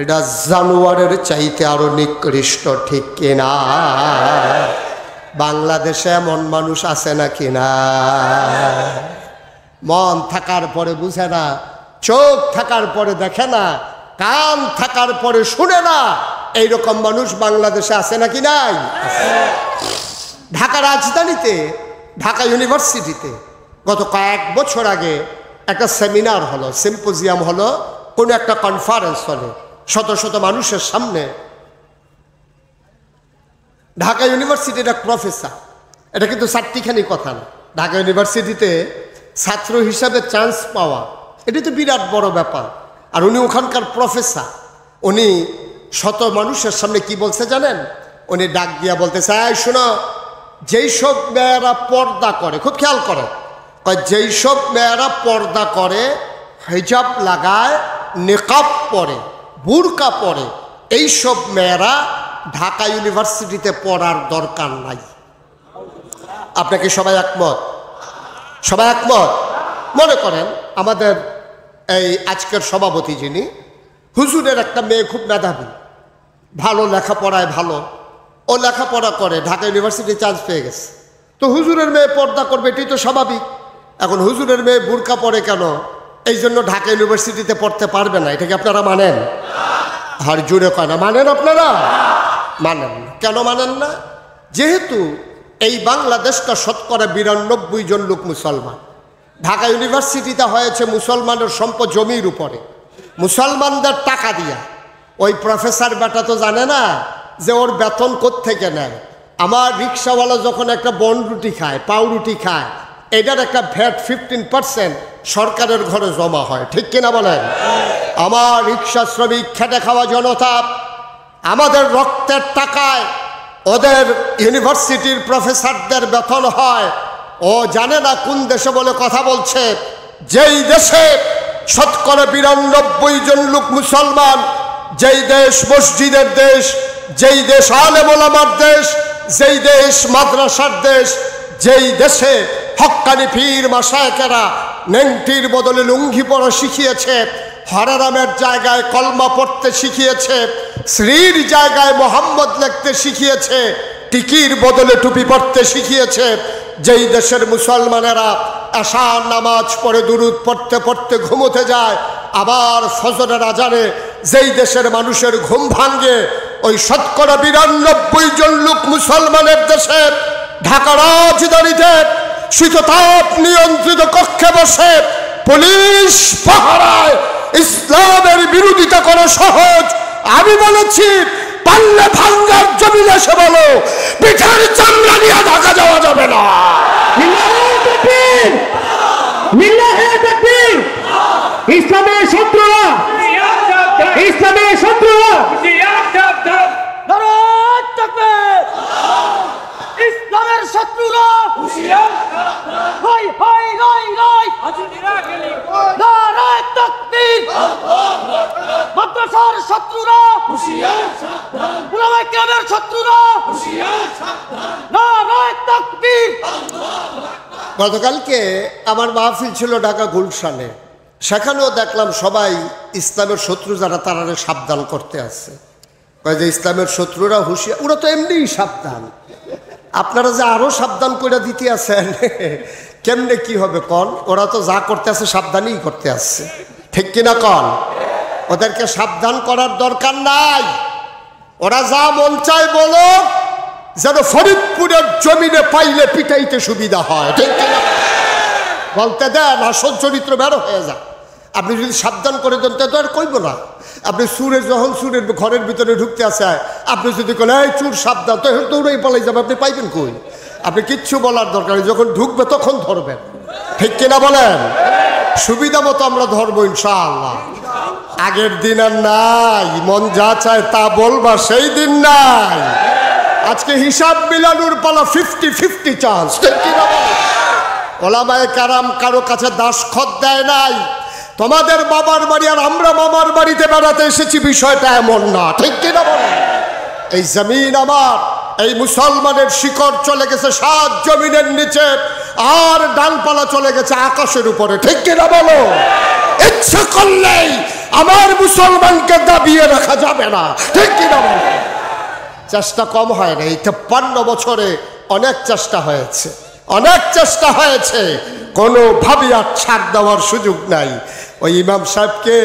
এটা জানোয়ারের চাইতে আরো নিকৃষ্ট, ঠিক কিনা? বাংলাদেশে এমন মানুষ আছে নাকি না? মন থাকার পরে বুঝে না, চোখ থাকার পরে দেখে না, কান থাকার পরে শুনে না, এইরকম মানুষ বাংলাদেশে আছে নাকি নাই? ঢাকা রাজধানীতে, ঢাকা ইউনিভার্সিটিতে গত কয়েক বছর আগে একটা সেমিনার হলো, সিম্পোজিয়াম হলো, কোনো একটা কনফারেন্স হলো, শত শত মানুষের সামনে। ঢাকা ইউনিভার্সিটির এক প্রফেসর, এটা কিন্তু চারটিখানি কথা না, ঢাকা ইউনিভার্সিটিতে ছাত্র হিসাবে চান্স পাওয়া এটি তো বিরাট বড় ব্যাপার। আর উনি ওখানকার প্রফেসর, উনি শত মানুষের সামনে কি বলছে জানেন? উনি ডাক দিয়া বলতেছে, এই শোনো, যেই সব মেয়েরা পর্দা করে, খুব খেয়াল করে, যেই সব মেয়েরা পর্দা করে, হিজাব লাগায়, নিকাব পরে, বুরকা পরে, এইসব মেয়েরা ঢাকা ইউনিভার্সিটিতে পড়ার দরকার নাই। আপনাকে সবাই একমত? সবাই একমত? মনে করেন আমাদের এই আজকের সভাপতি যিনি, হুজুরের একটা মেয়ে খুব মেধাবী, ভালো লেখাপড়ায় ভালো, ও লেখাপড়া করে, ঢাকা ইউনিভার্সিটি চান্স পেয়ে গেছে, তো হুজুরের মেয়ে পর্দা করবে, এটাই তো স্বাভাবিক। এখন হুজুরের মেয়ে বুরকা পরে কেন? এই জন্য ঢাকা ইউনিভার্সিটিতে পড়তে পারবে না। এটা কি আপনারা মানেন? আর জুড়ে কয় না মানেন? আপনারা মানেন না। কেন মানেন না? যেহেতু এই বাংলাদেশটা শতকরা 92 জন লোক মুসলমান, ঢাকা ইউনিভার্সিটিতে হয়েছে মুসলমানের সম্পদ জমির উপরে, মুসলমানদের টাকা দিয়া। ওই প্রফেসর বেটা তো জানে না যে ওর বেতন কোত্থেকে নেয়। আমার রিক্সাওয়ালা যখন একটা বনরুটি খায়, পাউরুটি খায়, এটার একটা ভ্যাট 15% সরকারের ঘরে জমা হয়, ঠিক কিনা বলেন? আমার রিক্সা শ্রমিক, খেটে খাওয়া জনতা, আমাদের রক্তের টাকায় ওদের ইউনিভার্সিটির প্রফেসরদের বেতন হয়। ও জানে না কোন দেশে বলে কথা বলছে, যেই দেশে শতকরা 92 জন লোক মুসলমান, যেই দেশ মসজিদের দেশ, যেই দেশ আলেম ওলামার দেশ, যেই দেশ মাদ্রাসার দেশ, যেই দেশে হক্কানি পীর মাশায়েখেরা নেংটির বদলে লুঙ্গি পরা শিখিয়েছে, হরারামের জায়গায় কলমা পড়তে শিখিয়েছে, শ্রীর জায়গায় মোহাম্মদ লিখতে শিখিয়েছে, টিকির বদলে টুপি পড়তে শিখিয়েছে, যেই দেশের মুসলমানেরা আশার নামাজ পড়ে দুরুদ পড়তে পড়তে ঘুমোতে যায়, আবার ফজরের আজানে যেই দেশের মানুষের ঘুম ভাঙ্গে, ওই শতকরা 92 জন লোক মুসলমানের দেশে ঢাকা রাজধানীতে শীততাপ নিয়ন্ত্রিত কক্ষে বসে পুলিশ পাহারায় ইসলামের বিরোধিতা করা সহজ। আমি বলেছি, পাল্লে ভাঙ্গার জমিন এসে বলো, পিঠার চামড়া নিয়ে ঢাকা যাওয়া যাবে না। ইসলামের শত্রুরা, ইসলামের শত্রুরা, ইসলামের শত্রুরা, নারায়ে তাকবীর, মাদ্রাসার শত্রুরা, উলামায়ে কেরামের শত্রুরা, নারায়ে তাকবীর। গতকালকে আমার মাহফিল ছিল ঢাকা গুলশানে। সেখানেও দেখলাম সবাই ইসলামের শত্রু যারা তারা সাবধান করতে আছে, কয় যে ইসলামের শত্রুরা হুঁশিয়ার, ওরা তো এমনিই সাবধান, আপনারা যে আরো সাবধান করে দিতে আছেন কেমনে কি হবে কন? ওরা তো যা করতে আছে সাবধানই করতে আসছে, ঠিক কিনা কন? ওদেরকে সাবধান করার দরকার নাই, ওরা যা মন চায় বলো, যেন ফরিদপুরের জমিনে পাইলে পিটাইতে সুবিধা হয়, ঠিক কিনা? বলতে দেন, আসল চরিত্র বেরো হয়ে যায়। আপনি যদি সাবধান করে দেন তো আর কইব না। আপনি সুরের যখন সুরের ঘরের ভিতরে ঢুকতে আসে, আপনি যদি বলেন এই চুর সাবধান, তো দৌড়েই পালাই যাবে, আপনি পাইবেন কই? আপনি কিচ্ছু বলার দরকার নেই, যখন ঢুকবে তখন ধরবেন, ঠিক কিনা বলেন? সুবিধা মতো আমরা ধরবো ইনশাআল্লাহ। আগের দিন আর নাই, মন যা চায় তা বলবা সেই দিন নাই। আজকে হিসাব মিলানোর পালা, 50-50 চান্স, ঠিক কিনা বলেন? ওলামায়ে কেরাম কারো কাছে দাসখত দেয় নাই। তোমাদের বাবার বাড়ি আর আমরা মামার বাড়িতে বেড়াতে এসেছি, বিষয়টা এমন না, ঠিক কিনা বলেন? এই জমিন আমার, এই মুসলমানের শিকড় চলে গেছে 7 জমিনের নিচে, আর ডালপালা চলে গেছে আকাশের উপরে, ঠিক কিনা বলো? ইচ্ছা করলেই আমার মুসলমানকে দাবিয়ে রাখা যাবে না, ঠিক কিনা বলো? চেষ্টা কম হয় না, এই 53 বছরে অনেক চেষ্টা হয়েছে, অনেক চেষ্টা হয়েছে, কোনোভাবে আর ছাড় দেওয়ার সুযোগ নাই। ওই ইমাম সাহেবকে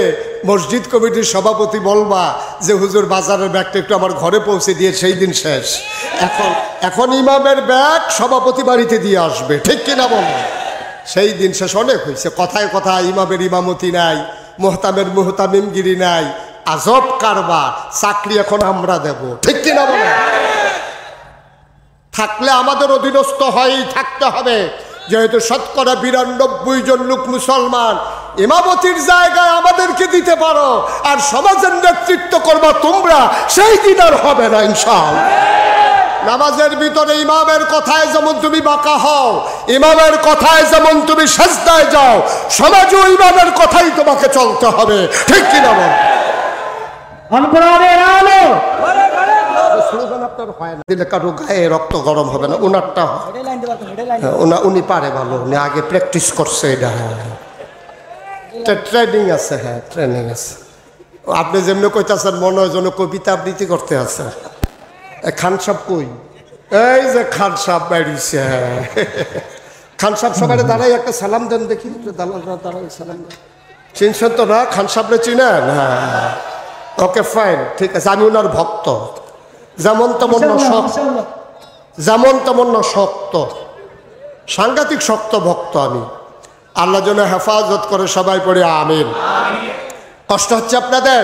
মসজিদ কমিটির সভাপতি বলবা যে হুজুর বাজারের ব্যাগটা একটু আমার ঘরে পৌঁছে দিয়ে, সেই দিন শেষ। এখন ইমামের ব্যাগ সভাপতি বাড়িতে দিয়ে আসবে, ঠিক কিনা বল? সেই দিন শেষ। অনেক হয়েছে, কথায় কথায় ইমামের ইমামতি নাই, মোহতামের মোহতামিমগিরি নাই, আজব কারবার। চাকরি এখন আমরা দেব, ঠিক কিনা বল? থাকলে আমাদের অধীনস্থ হয়েই থাকতে হবে, যেহেতু 92% জন লোক মুসলমান। ইমামতির জায়গায় আমাদেরকে দিতে পারো, আর সমাজের নেতৃত্ব করবা তোমরা, সেই দিন আর হবে না ইনশাআল্লাহ। নামাজের ভিতরে ইমামের কথায় যেমন তুমি বাঁকা হও, ইমামের কথায় যেমন তুমি সাজদায় যাও, সমাজেও ইমামের কথাই তোমাকে চলতে হবে, ঠিক কিনা বল? কোরআনের আলো আপনার হয় না দিলে কারো গায়ে রক্ত গরম হবে না, উনারটা উনি পারে ভালো, উনি আগে প্র্যাকটিস করছে, এটা ট্রেনিং আছে। হ্যাঁ, ট্রেনিং আছে। আপনি যেমনি কইতাছেন মনে হয় যেন কবিতা আবৃত্তি করতে আছে। খান সাহেব কই? এই যে খান সাহেব বেরিয়েছে। খান সাহেব সবাই দাঁড়াই একটা সালাম দেন দেখি, দাঁড়াই সালাম দেন। চিনছেন তো না খান সাহেবরে? চিনেন? হ্যাঁ, ওকে ফাইন, ঠিক আছে। আমি ওনার ভক্ত, যেমন তেমন না শক্ত, যেমন তেমন না শক্ত, সাংঘাতিক শক্ত ভক্ত আমি। আল্লাহ যেন হেফাজত করে, সবাই পড়ে আমিন। কষ্ট হচ্ছে আপনাদের?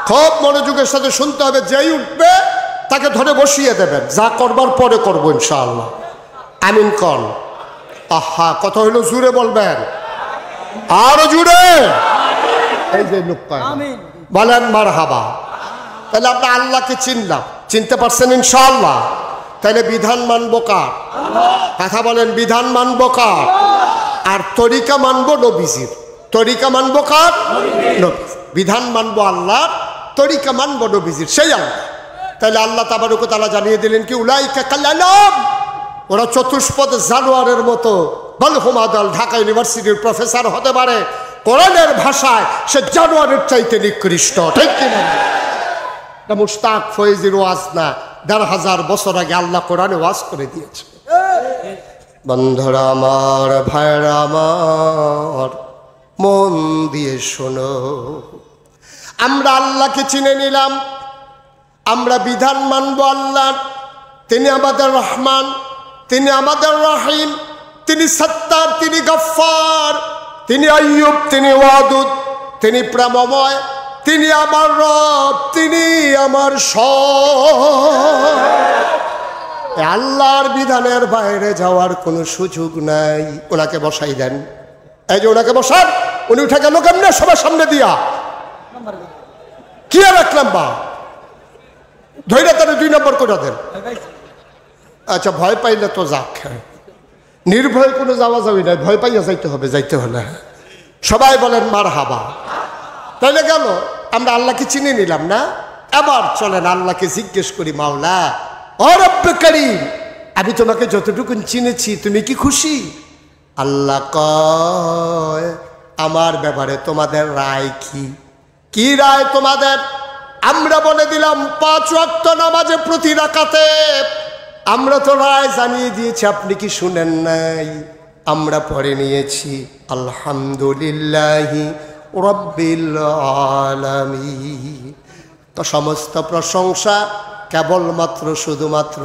খুব মনোযোগের সাথে শুনতে হবে। যেই উঠবে তাকে ধরে বসিয়ে দেবেন, যা করবার পরে করবো ইনশাআল্লাহ। আমিন কন। আহা, কথা হইলো জুড়ে বলবেন, আরো জুড়ে। এই যে লোক বলেন মারহাবা। তাহলে আমরা আল্লাহকে চিনলাম, চিনতে পারছেন ইনশাআল্লাহ? তাহলে বিধান মানবো কার? কথা বলেন, বিধান মানবো কার? আর তরিকা মানবো নবীজির। তরিকা মানবো কার? বিধান মানবো আল্লাহ, তরিকা মানবো নবীজির, সেই আল্লাহ। তাহলে আল্লাহ তাবারক ওয়া তাআলা জানিয়ে দিলেন কি, উলাইকা কাল আনাম, ওরা চতুষ্পদ জানোয়ারের মতো। বল হুম আদাল, ঢাকা ইউনিভার্সিটির প্রফেসর হতে পারে, কোরআনের ভাষায় সে জানোয়ারের চাইতে নিকৃষ্ট, ঠিক কিনা? মুশতাক ফয়েজির ওয়াজ না, ১,৫০০ বছর আগে আল্লাহ কোরআনে ওয়াজ করে দিয়েছে। বন্ধুরা আমার, ভাইরা আমার, মন দিয়ে শোনো। আমরা আল্লাহকে চিনে নিলাম, আমরা বিধান মানবো আল্লাহ। তিনি আমাদের রহমান, তিনি আমাদের রহিম, তিনি সত্তার, তিনি গফফার, তিনি আইয়ুব, তিনি ওয়াদুদ, তিনি প্রেমময়, তিনি আমার রব, তিনি আমার সব। আল্লাহর বিধানের বাইরে যাওয়ার কোনো সুযোগ নাই। ওনাকে বসাই দেন, এই যে ওনাকে বসান। উনি উঠে গেল কেমনে? সবার সামনে দিয়া কি রাখলাম বা ধৈর্য, তাহলে 2 নম্বর করে দেন। আচ্ছা, ভয় পাইলে তো যাক, নির্ভয় কোনো যাওয়া যাবি না, ভয় পাইয়া যাইতে হবে, যাইতে হলে। সবাই বলেন মারহাবা। তাইলে গেল, আমরা আল্লাহকে চিনে নিলাম না? এবার চলেন আল্লাহকে জিজ্ঞেস করি, মাওলা ও রব্বে কারীম, আমি তোমাকে যতটুকু চিনেছি তুমি কি খুশি? আল্লাহ কয়, আমার ব্যাপারে তোমাদের রায় কি? কি রায় তোমাদের? আমরা বলে দিলাম 5 ওয়াক্ত নামাজে প্রতি রাকাতে। আমরা তো রায় জানিয়ে দিয়েছি, আপনি কি শুনেন নাই? আমরা পড়ে নিয়েছি আলহামদুলিল্লাহি রাব্বিল আলামিন। তো সমস্ত প্রশংসা কেবলমাত্র শুধুমাত্র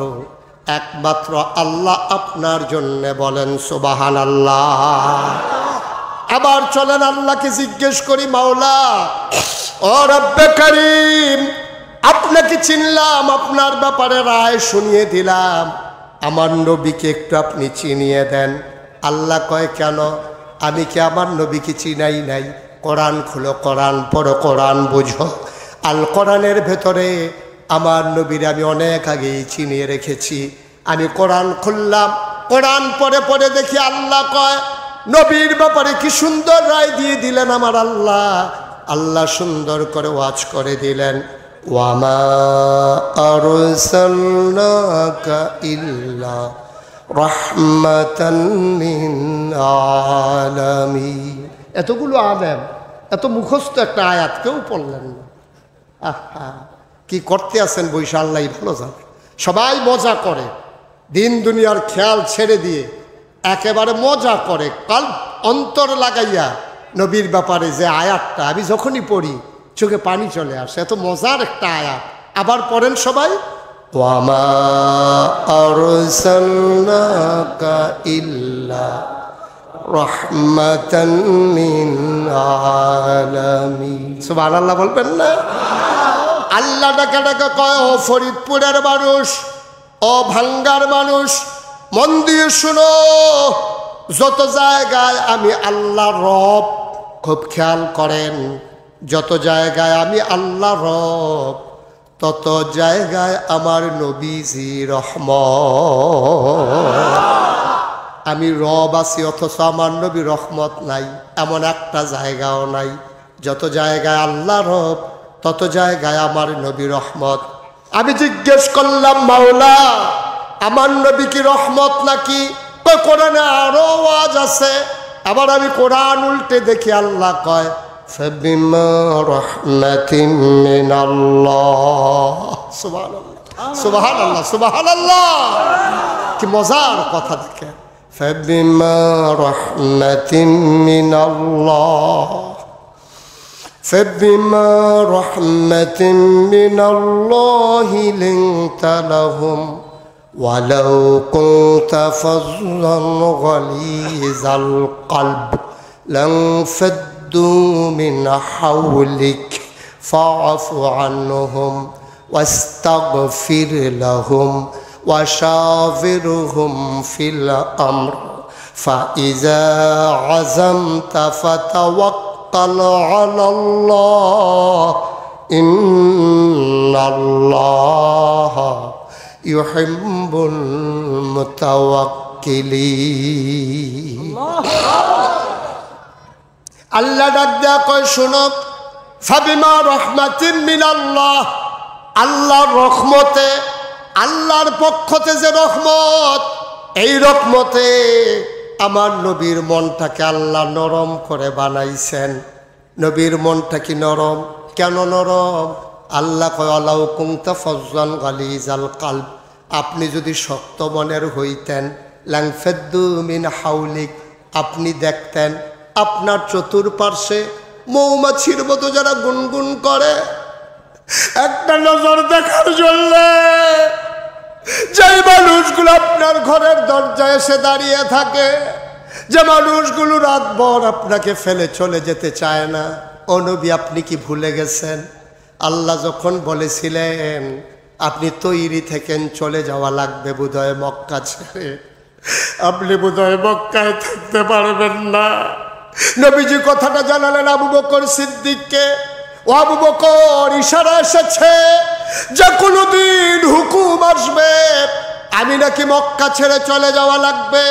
একমাত্র আল্লাহ আপনার জন্য, বলেন সুবহানাল্লাহ। আবার চলেন আল্লাহকে জিজ্ঞেস করি, মাওলা ও রব্বে করিম, আপনাকে চিনলাম, আপনার ব্যাপারে রায় শুনিয়ে দিলাম, আমার নবীকে একটু আপনি চিনিয়ে দেন। আল্লাহ কয়, কেন? আমি কি আমার নবীকে চিনাই নাই? কোরআন খুলো, কোরআন পড়ো, কোরআন বুঝো। আল কোরআনের ভেতরে আমার নবীর আমি অনেক আগেই চিনিয়ে রেখেছি। আমি কোরআন খুললাম, কোরআন পড়ে পড়ে দেখি আল্লাহ কয়, নবীর ব্যাপারে কি সুন্দর রায় দিয়ে দিলেন আমার আল্লাহ। আল্লাহ সুন্দর করে ওয়াজ করে দিলেন, ওয়ামা আরসালনাকা ইল্লা রাহমাতান লিল আলামিন। এতগুলো আলেম, এত মুখস্থ একটা আয়াত কেউ পড়লেন না। আহা, কি করতে আছেন বৈশা আল্লাহ ভালো জানে। সবাই মজা করে, দিন দুনিয়ার খেয়াল ছেড়ে দিয়ে একেবারে মজা করে, কাল অন্তর লাগাইয়া নবীর ব্যাপারে যে আয়াতটা আমি যখনই পড়ি চোখে পানি চলে আসে, এত মজার একটা আয়াত। আবার পড়েন সবাই, ওয়ামা আরসালনাকা ইল্লা রাহমাতান লিল আলামিন। সুবহানাল্লাহ বলবেন না? আল্লাহ ডাকা ডাকা কয়, ও ফরিদপুরের মানুষ, ও ভাঙ্গার মানুষ, মন দিয়ে শুনো, যত জায়গায় আমি আল্লাহ রব, খুব খেয়াল করেন, যত জায়গায় আমি আল্লাহ রব, তত জায়গায় আমার নবীজি রহমত। আমি রব আছি অথচ আমার নবী রহমত নাই, এমন একটা জায়গাও নাই। যত জায়গায় আল্লাহ রব, তত জায়গায় আমার নবী রহমত। আমি জিজ্ঞেস করলাম, মাওলা আমার নবী কি রহমত নাকি? কোরআনে আরো ওয়াজ আছে। আবার আমি কোরআন উল্টে দেখি আল্লাহ কয়, ফাবিমা রাহমাতিন মিনাল্লাহ। সুবহানাল্লাহ, সুবহানাল্লাহ, সুবহানাল্লাহ। কি মজার কথা দেখেন, ফাবিমা রাহমাতিন মিনাল্লাহ, ফাবিমা রাহমাতিন মিনাল্লাহি লিনতা লাহুম ওয়ালাউ কুনতা ফাযযান গালিযাল কলব লানফাদ্দু মিন হাওলিক ফাআফু আনহুম ওয়াস্তাগফির লাহুম ওয়াশাবিরহুম ফিল আমর ফাইযা আযামতা ফাতাওয়াক্কাল আলাল্লাহ ইন্নাল্লাহা ইউহিব্বুল মুতাওয়াক্কিলিন। আল্লাহ ডাক দেয়া কয়, শোনো, ফাবিমা রাহমাতিন মিনাল্লাহ, আল্লাহর রহমতে, আল্লাহর পক্ষতে যে রহমত, এই রহমতে আমার নবীর মনটাকে আল্লাহ নরম করে বানাইছেন। নবীর মনটা কি নরম? কেন নরম? আল্লাহ কয়, আলাউ কুনতা ফাযযান গালিযাল কলব, আপনি যদি শক্ত মনের হইতেন, লানফাদ্দু মিন হাওলিক, আপনি দেখতেন আপনার চতুর্পার্শ্বে মৌমাছির মতো যারা গুনগুন করে, একটা নজর দেখার জন্য যে মানুষগুলো আপনার ঘরের দরজায় এসে দাঁড়িয়ে থাকে, যে মানুষগুলো রাতভর আপনাকে ফেলে চলে যেতে চায় না, ও নবী আপনি কি ভুলে গেছেন? আল্লাহ যখন বলেছিলেন আপনি তৈরি থেকেন চলে যাওয়া লাগবে বোধহয় মক্কা ছেড়ে, আপনি বোধহয় মক্কায় থাকতে পারবেন না। নবীজি কথাটা জানালেন আবু বকর সিদ্দিককে, ও আবু বকর, ইশারা এসেছে যে কোনোদিন হুকুম আসবে আমি নাকি মক্কা ছেড়ে চলে যাওয়া লাগবে।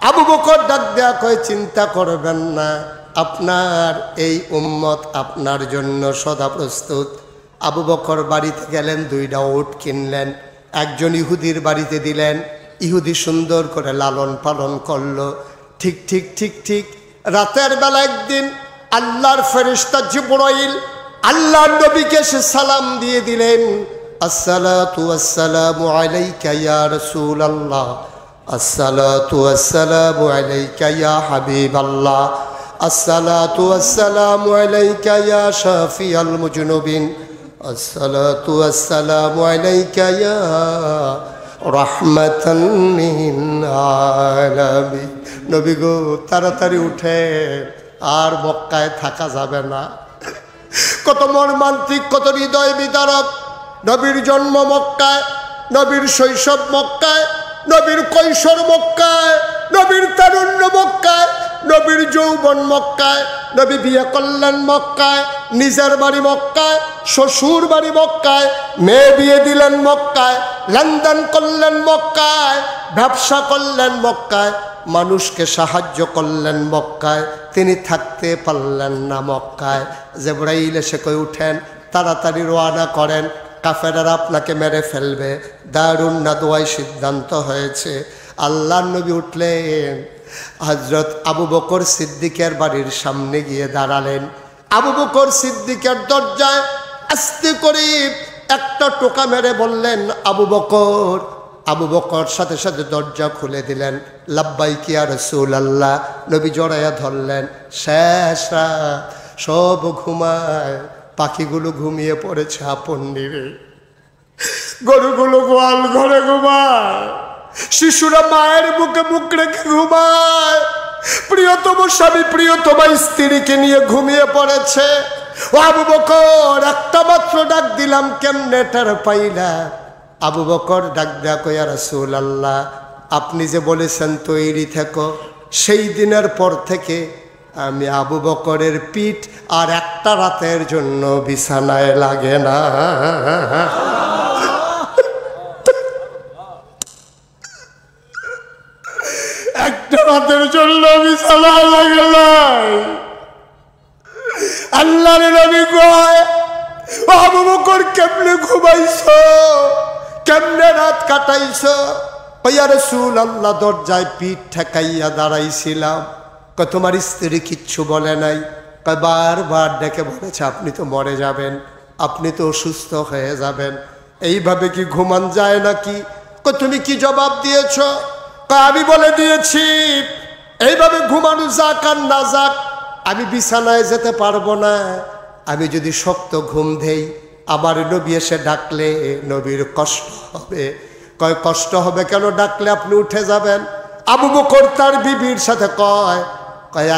আবু বকর ডাক দেয়া কয়, চিন্তা করবেন না, আপনার এই উম্মত আপনার জন্য সদা প্রস্তুত। আবু বকর বাড়িতে গেলেন, 2টা উট কিনলেন, একজন ইহুদির বাড়িতে দিলেন, ইহুদি সুন্দর করে লালন পালন করলো। ঠিক ঠিক ঠিক ঠিক রাতের বেলা একদিন আল্লাহর ফেরেশতা জিবরাইল আল্লাহর নবীকে সে সালাম দিয়ে দিলেন, আসসালাতু ওয়াসসালামু আলাইকা ইয়া রাসূলুল্লাহ, আসসালাতু ওয়াসসালামু আলাইকা ইয়া হাবিবাল্লাহ, আসসালাতু ওয়াসসালামু আলাইকা ইয়া শাফিয়াল মুজনুবিন, আসসালাতু ওয়াসসালামু আলাইকা ইয়া রাহমাতান লিল আলামিন। নবী গো তাড়াতাড়ি উঠে, আর মক্কায় থাকা যাবে না। কত মর্মান্তিক, কত হৃদয় বিদারক। নবীর জন্ম মক্কায়, নবীর শৈশব মক্কায়, নবীর কৈশোর মক্কায়, নবীর তারুণ্য মক্কায়, নবীর যৌবন মক্কায়, নবী বিয়ে করলেন মক্কায়, নিজের বাড়ি মক্কায়, শ্বশুর বাড়ি মক্কায়, মেয়ে বিয়ে দিলেন মক্কায়, লেনদেন করলেন মক্কায়, ব্যবসা করলেন মক্কায়, মানুষকে সাহায্য করলেন মক্কায়। তিনি থাকতে পারলেন না মক্কায়। জিবরাইল এসে কই উঠেন, তাড়াতাড়ি রওনা করেন, কাফেররা আপনাকে মেরে ফেলবে। দারুন নাদওয়ায় সিদ্ধান্ত হয়েছে। আল্লাহর নবী উঠলেন, হযরত আবু বকর সিদ্দিকের বাড়ির সামনে গিয়ে দাঁড়ালেন। আবু বকর সিদ্দিকের দরজায় আস্তে করে একটা টোকা মেরে বললেন, আবু বকর। আবু বকর সাথে সাথে দরজা খুলে দিলেন। লাব্বাইক ইয়া রাসূলুল্লাহ। নবী জড়াইয়া ধরলেন। শেষ রাত, সব ঘুমায়, পাখিগুলো ঘুমিয়ে পড়েছে আপন নিরে, গরুগুলো গোয়াল ঘরে ঘুমায়, শিশুরা মায়ের বুকে মুখ রেখে ঘুমায়, প্রিয়তম স্বামী প্রিয়তমা স্ত্রীকে নিয়ে ঘুমিয়ে পড়েছে। ও আবু বকর, একটা মাত্র ডাক দিলাম, কেমনে টের পাইলা? আবু বকর ডাক দেয়া কই, ইয়া রাসূলুল্লাহ, আপনি যে বলেছেন তৈরি থেকো, সেই দিনের পর থেকে আমি আবু বকরের পিঠ আর একটা রাতের জন্য বিছানায় লাগে না। একটা রাতের জন্য বিছানায় লাগে না। আল্লাহর নবী কয়, আবু বকর কেমনে ঘুমাইছো, কেমনে রাত কাটাইছো? ইয়া রাসূলুল্লাহ, দরজায় পিঠ ঠেকাইয়া দাঁড়াইছিলাম। তোমার স্ত্রী কিচ্ছু বলে নাই? বারবার ডেকে বলেছে, আপনি তো মরে যাবেন, আপনি তো অসুস্থ হয়ে যাবেন, এইভাবে কি ঘুমান যায় নাকি? তুমি কি জবাব দিয়েছ? আমি বলে দিয়েছি, এইভাবে ঘুমানো যাক আর না যাক, আমি বিছানায় যেতে পারবো না। আমি যদি শক্ত ঘুম দেই, আমার নবী এসে ডাকলে নবীর কষ্ট হবে। কয়, কষ্ট হবে কেন? ডাকলে আপনি উঠে যাবেন। আবু বকর তার বিবির সাথে কয়,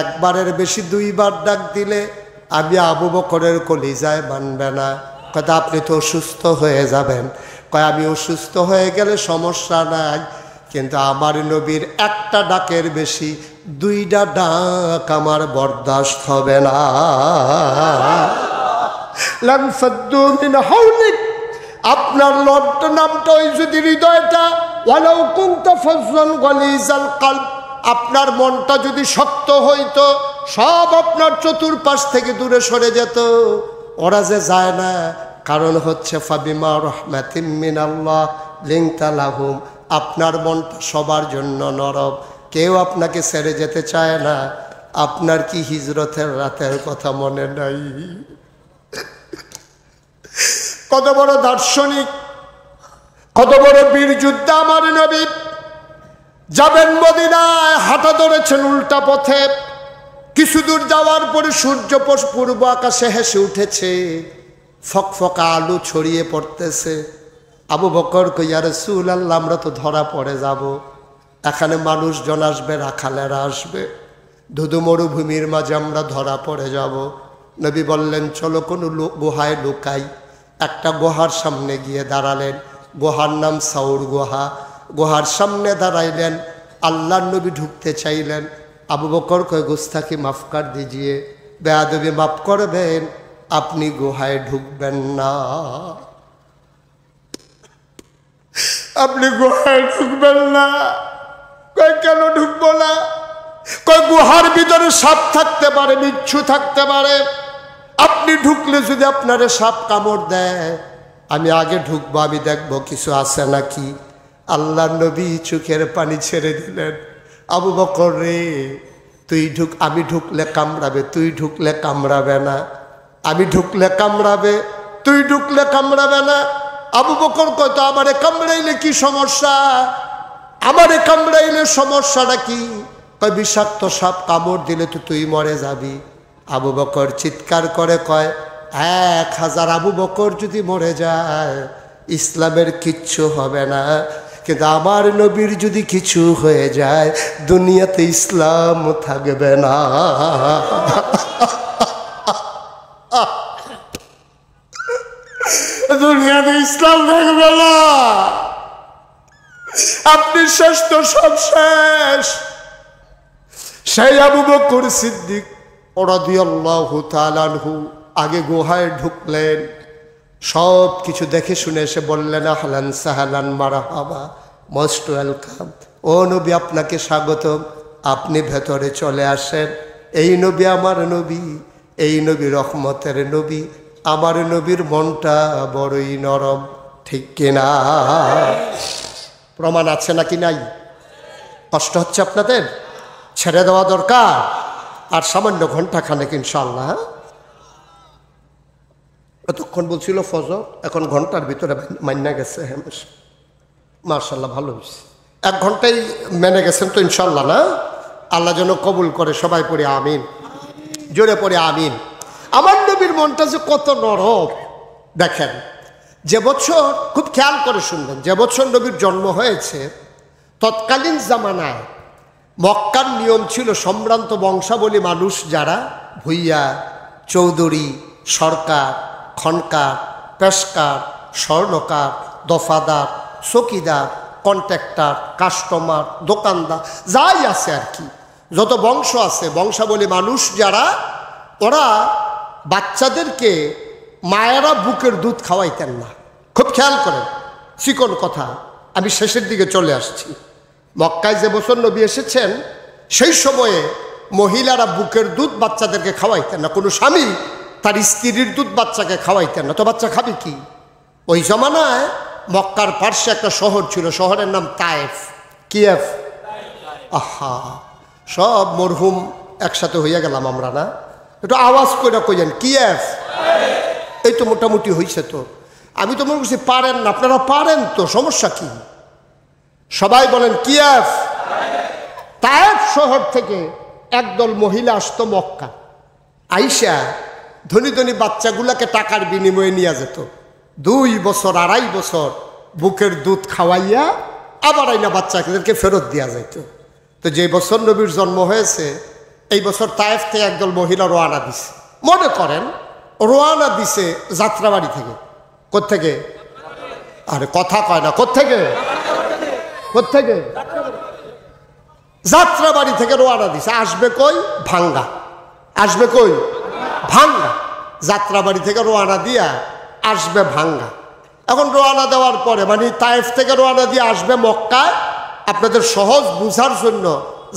একবারের বেশি দুইবার ডাক দিলে আমি আবু বকরের কলিজায় মানবে না। কথা, আপনি তো অসুস্থ হয়ে যাবেন। কয়, আমি অসুস্থ হয়ে গেলে সমস্যা নাই, কিন্তু আমার নবীর একটা ডাকের বেশি দুইটা ডাক আমার বরদাস্ত হবে না। লানফাদ্দু মিন হাওলিক, আপনার লব্ধ নামটা ওই যদি হৃদয়টা, ওয়ালাউ কুনতা ফাজ্জান গালিজাল কলব, আপনার মনটা যদি শক্ত হইতো, সব আপনার চতুর্পাশ থেকে দূরে সরে যেত। ওরা যে যায় না, কারণ হচ্ছে ফাবিমা রাহমাতিম মিনাল্লাহ লিনতা লাহুম, আপনার মনটা সবার জন্য নরম, কেউ আপনাকে ছেড়ে যেতে চায় না। আপনার কি হিজরতের রাতের কথা মনে নাই? কত বড় দার্শনিক, কত বড় বীর যোদ্ধা আমার নবী। যাবেন মদিনায়, হাঁটা ধরেছেন উল্টা পথে। কিছু দূর যাওয়ার পরে সূর্য পূর্ব আকাশে হেসে উঠেছে, ফকফকা আলো ছড়িয়ে পড়তেছে। আবু বকর কই, ইয়া রাসূলুল্লাহ, আমরা তো ধরা পড়ে যাব, এখানে মানুষজন আসবে, রাখালেরা আসবে, ধুধু মরুভূমির মাঝে আমরা ধরা পড়ে যাব। নবী বললেন, চলো কোনো গুহায় লুকাই। একটা গুহার সামনে গিয়ে দাঁড়ালেন। গুহার নাম সাউর গুহা। গুহার সামনে দাঁড়াইলেন। আল্লাহর নবী ঢুকতে চাইলেন। আবু বকর কয়, গুস্তাখি মাফ কর দিজিয়ে, বেয়াদবি মাফ করবেন, আপনি গুহায় ঢুকবেন না। আপনি গুহায় ঢুকবেন না? কয়, কেন ঢুকবো না? কয়, গুহার ভিতরে সাপ থাকতে পারে, বিচ্ছু থাকতে পারে, আপনি ঢুকলে যদি আপনারে সাপ কামড় দেয়, আমি আগে ঢুকবো, আমি দেখবো কিছু আছে নাকি। আল্লাহর নবী চোখের পানি ছেড়ে দিলেন। আবু বকর রে, তুই ঢুক, আমি ঢুকলে কামড়াবে, তুই ঢুকলে কামড়াবে না। আমি ঢুকলে কামড়াবে, তুই ঢুকলে কামড়াবে না। আবু বকর কত আমারে কামড়াইলে কি সমস্যা? আমারে কামড়াইলে সমস্যাটা কি? কয় বিষাক্ত সাপ কামড় দিলে তো তুই মরে যাবি। আবু বকর চিৎকার করে কয় 1000 আবু বকর যদি মরে যায় ইসলামের কিচ্ছু হবে না, কিন্তু আমার নবীর যদি কিছু হয়ে যায় দুনিয়াতে ইসলাম থাকবে না। দুনিয়াতে ইসলাম থাকবে না। আপনি শেষ তো সব শেষ। সেই আবু বকর সিদ্দিক রাদিয়াল্লাহু তাআলা আনহু আগে গুহায় ঢুকলেন, সব কিছু দেখে শুনে এসে বললেন আহলান সাহলান মারহাবা, মোস্ট ওয়েলকাম। ও নবী আপনাকে স্বাগতম, আপনি ভেতরে চলে আসেন। এই নবী আমার নবী, এই নবী রহমতের নবী। আমার নবীর মনটা বড়ই নরম, ঠিক কিনা? প্রমাণ আছে নাকি নাই? কষ্ট হচ্ছে আপনাদের? ছেড়ে দেওয়া দরকার। আর সামান্য ঘন্টা খানেক ইনশাআল্লাহ। এতক্ষণ বলছিল ফজর, এখন ঘন্টার ভিতরে মান্না গেছে। মাশাআল্লাহ, ভালো হয়েছে। 1 ঘন্টাই মেনে গেছেন তো ইনশাআল্লাহ না? আল্লাহ যেন কবুল করে। সবাই পড়ে আমিন, জোরে পড়ে আমিন। আমার নবীর মনটা যে কত নরম দেখেন। যে বছর, খুব খেয়াল করে শুনবেন, যে বছর নবীর জন্ম হয়েছে তৎকালীন জামানায় মক্কার নিয়ম ছিল সম্ভ্রান্ত বংশাবলী মানুষ যারা ভুইয়া, চৌধুরী, সরকার, খনকার, পেশকার, স্বর্ণকার, দফাদার, চকিদার, কন্ট্রাক্টর, কাস্টমার, দোকানদার, যাই আছে আর কি, যত বংশ আছে বংশাবলী মানুষ যারা, ওরা বাচ্চাদেরকে মায়েরা বুকের দুধ খাওয়াইতেন না। খুব খেয়াল করেন, চিকন কথা। আমি শেষের দিকে চলে আসছি। মক্কায় যে বছর নবী এসেছেন সেই সময়ে মহিলারা বুকের দুধ বাচ্চাদেরকে খাওয়াইতেন না। কোনো স্বামী তার স্ত্রীর দুধ বাচ্চাকে খাওয়াইতেন না, তো বাচ্চা খাবে কি? ওই জমানায় মক্কার পার্শ্বে একটা শহর ছিল, শহরের নাম তায়েফ। কিয়েফ। আহা, সব মরহুম একসাথে হইয়া গেলাম আমরা না? একটু আওয়াজ করে কইলেন কিয়েফ। এই তো মোটামুটি হয়েছে। তো আমি তো মনে করছি পারেন না, আপনারা পারেন তো, সমস্যা কি? সবাই বলেন কিয়েফ। তায়েফ শহর থেকে একদল মহিলা আসতো মক্কা। আইসা ধনী ধনী বাচ্চাগুলাকে টাকার বিনিময়ে নিয়ে যেত। 2 বছর 2.5 বছর বুকের দুধ খাওয়াইয়া আবার আইনা বাচ্চাদেরকে ফেরত দেওয়া যেত। তো যে বছর নবীর জন্ম হয়েছে এই বছর তায়েফ থেকে একদল মহিলা রওনা দিছে। মনে করেন রওনা দিছে যাত্রাবাড়ি থেকে। কোত্থেকে? আরে কথা কয় না, কোত্থেকে? কোত্থেকে? যাত্রাবাড়ি থেকে রওনা দিছে। আসবে কই? ভাঙ্গা। আসবে কই? ভাঙ্গা। যাত্রাবাড়ি থেকে রওনা দিয়া আসবে ভাঙ্গা। এখন রওনা দেওয়ার পরে মানে তায়েফ থেকে রওনা দিয়ে আসবে মক্কায়। আপনাদের সহজ বুঝার জন্য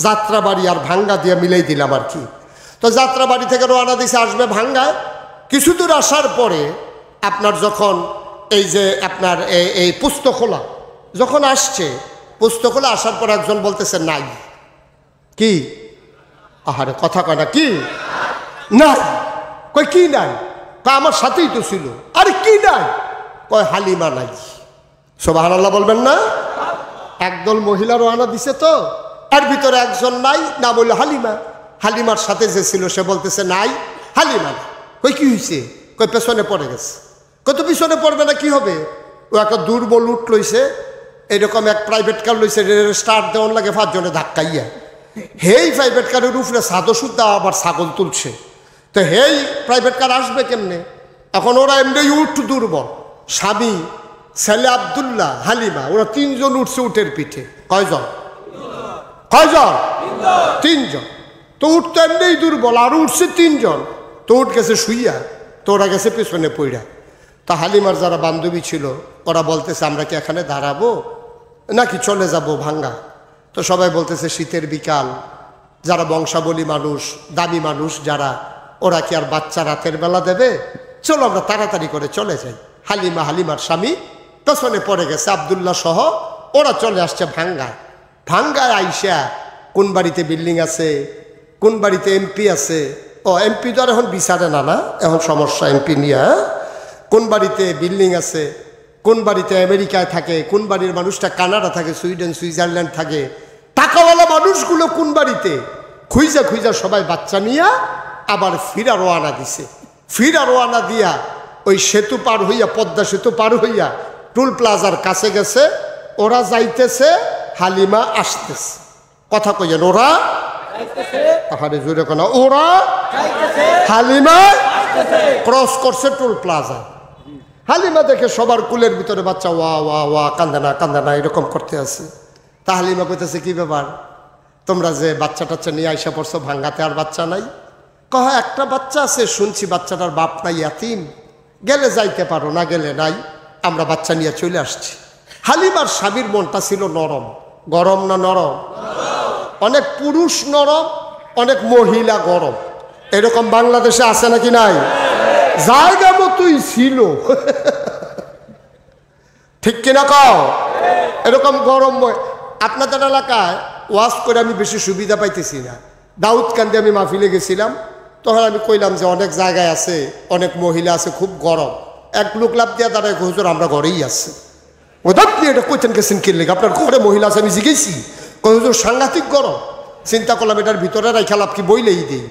যাত্রাবাড়ি আর ভাঙ্গা দিয়ে মিলাই দিলাম আর কি। তো যাত্রাবাড়ি থেকে রওনা দিছে, আসবে ভাঙ্গায়। কিছু দূর আসার পরে আপনার যখন এই যে আপনার এই পুস্তকখোলা যখন আসছে, পুস্তকখোলা আসার পর একজন বলতেছে নাই। কি? আহারে কথা কয় না, কি নাই? কই কি নাই? কয় আমার সাথেই তো ছিল। আরে কি নাই? কয় হালিমা নাই। সুবহানাল্লাহ বলবেন না? একদল মহিলা রওনা দিছে, তো এর ভিতরে একজন নাই, না বললো হালিমা। হালিমার সাথে যে ছিল সে বলতেছে নাই, হালিমা না। কই কি হয়েছে? কই পেছনে পড়ে গেছে। কত পিছনে পড়বে না, কি হবে? ও একটা দুর্বল উঠ লইছে, এরকম এক প্রাইভেট কার লইছে, স্টার্ট দেওয়ার লাগে 5 জনে ধাক্কাইয়া। হেই প্রাইভেট কারের উপরে সাদো সুদ্ধা আবার ছাগল তুলছে। তো হেই প্রাইভেট কার আসবে কেমনে? এখন ওরা এমনি উঠ দুর্বল, স্বামী, ছেলে আব্দুল্লাহ, হালিমা, ওরা 3 জন উঠছে উটের পিঠে। কয়জন? কয়জন? 3 জন। তো উঠ তো এমনি দুর্বল, আর উঠছে 3 জন। তো উঠ গেছে শুইয়া, তো ওরা গেছে পেছনে পইড়া। তা হালিমার যারা বান্ধবী ছিল ওরা বলতেছে আমরা কি এখানে দাঁড়াবো নাকি চলে যাব ভাঙ্গা? তো সবাই বলতেছে শীতের বিকাল, যারা বংশাবলী মানুষ, দামি মানুষ যারা, ওরা কি আর বাচ্চা রাতের বেলা দেবে? চলো আমরা তাড়াতাড়ি করে চলে যাই। হালিমা, হালিমার স্বামী পেছনে পড়ে গেছে, আব্দুল্লাহ সহ ওরা চলে আসছে ভাঙ্গায়। ভাঙ্গায় আইসা কোন বাড়িতে বিল্ডিং আছে কোন বাড়িতে এমপি আছে, ও এমপি তো আর এখন বিচারে না, না এখন সমস্যা এমপি নিয়ে। কোন বাড়িতে বিল্ডিং আছে, কোন বাড়িতে আমেরিকায় থাকে, কোন বাড়ির মানুষটা কানাডা থাকে, সুইডেন সুইজারল্যান্ড থাকে, টাকাওয়ালা মানুষগুলো কোন বাড়িতে, খুঁজা খুঁজা সবাই বাচ্চা নিয়ে আবার ফিরা রোয়ানা দিছে। ফিরা রোয়ানা দিয়া ওই সেতু পার হইয়া, পদ্মা সেতু পার হইয়া টুল প্লাজার কাছে গেছে। ওরা যাইতেছে, হালিমা আসতেছে। কথা কইয়েন, ওরা আহারে জোরে কোনা, ওরা হালিমা ক্রস করছে টুল প্লাজা। হালিমা দেখে সবার কুলের ভিতরে বাচ্চা ওয়া ওয়া ওয়া, কান্দে না কান্দে না এরকম করতে আছে। তা হালিমা কইতেছে, কি ব্যাপার তোমরা যে বাচ্চা টাচ্চা নিয়ে আইসা পড়ছো, ভাঙ্গাতে আর বাচ্চা নাই? কহ একটা বাচ্চা আছে, শুনছি বাচ্চাটার বাপ নাই, ইয়াতিম, গেলে যাইতে পারো, না গেলে নাই, আমরা বাচ্চা নিয়ে চলে আসছি। হালিমার স্বামীর মনটা ছিল নরম। গরম না নরম? অনেক পুরুষ নরম, অনেক মহিলা গরম। এরকম বাংলাদেশে আছে নাকি নাই? জায়গা মতোই ছিল। ঠিক কিনা কও? এরকম গরম। আপনাদের এলাকায় ওয়াজ করে আমি বেশি সুবিধা পাইতেছি না। দাউদকান্দি আমি মাহফিলে গেছিলাম, তখন আমি কইলাম যে অনেক জায়গায় আছে, অনেক মহিলা আছে, খুব গরম। এক লোক লাভ দিয়া দাঁড়ায়, হুজুর আমরা ঘরেই আছি। আপনি এটা কইতেন গেছেন কিনলে, আপনার ঘরে মহিলা আছে? আমি জিজ্ঞেসি, হুজুর সাংঘাতিক গরম। চিন্তা করলাম এটার ভিতরে রাইখা লাভ কি, বইলেই দিই।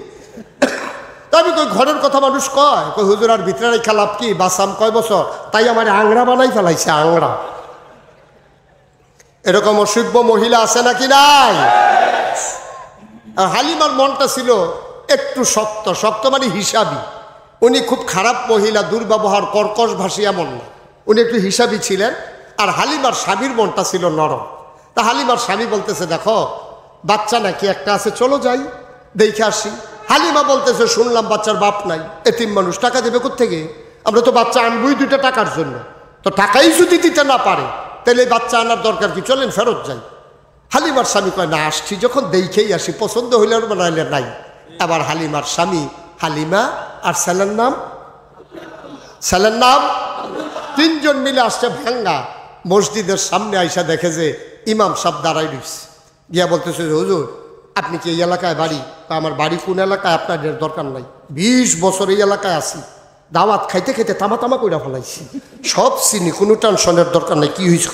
আমি কই ঘরের কথা মানুষ কয়, কই হুজুর আর ভিতরে রাইখা লাভ কি, বাসাম কয় বছর, তাই আমার আংরা বানাই ফেলাইছে, আংরা। এরকম অসভ্য মহিলা আছে নাকি নাই? হালিমার মনটা ছিল একটু শক্ত। শক্ত মানে হিসাবি। উনি খুব খারাপ মহিলা, দুর্ব্যবহার, কর্কশ ভাষী এমন না, উনি একটু হিসাবি ছিলেন। আর হালিমার স্বামীর মনটা ছিল নরম। তা হালিমার স্বামী বলতেছে, দেখো বাচ্চা নাকি একটা আছে, চলো যাই দেখে আসি। হালিমা বলতেছে, শুনলাম বাচ্চার বাপ নাই, এতিম মানুষ, টাকা দেবে কোত্থেকে? আমরা তো বাচ্চা আনবই 2টা টাকার জন্য, তো টাকাই যদি দিতে না পারে তাহলে বাচ্চা আনার দরকার কি, চলেন ফেরত যাই। হালিমার স্বামী কয়, না আসছি যখন দেখেই আসি, পছন্দ হইলে আর বানাইলে নাই। আবার হালিমার স্বামী, হালিমা আর ছেলের নাম 3জন মিলে আসছে ভাঙ্গা মসজিদের সামনে। আইসা দেখে যে ইমাম সাহেব দাঁড়াই রয়েছে। গিয়া বলতেছে, হুজুর আপনি কি এই এলাকায় বাড়ি? আমার বাড়ি কোন এলাকায়, আপনাদের দরকার নাই, 20 বছর এই এলাকায় আছি, দাওয়াত খাইতে খাইতে তামা তামা কইরা ফেলাইছি, সব চিনি, কোনো টেনশনের দরকার নাই। কি হয়েছে?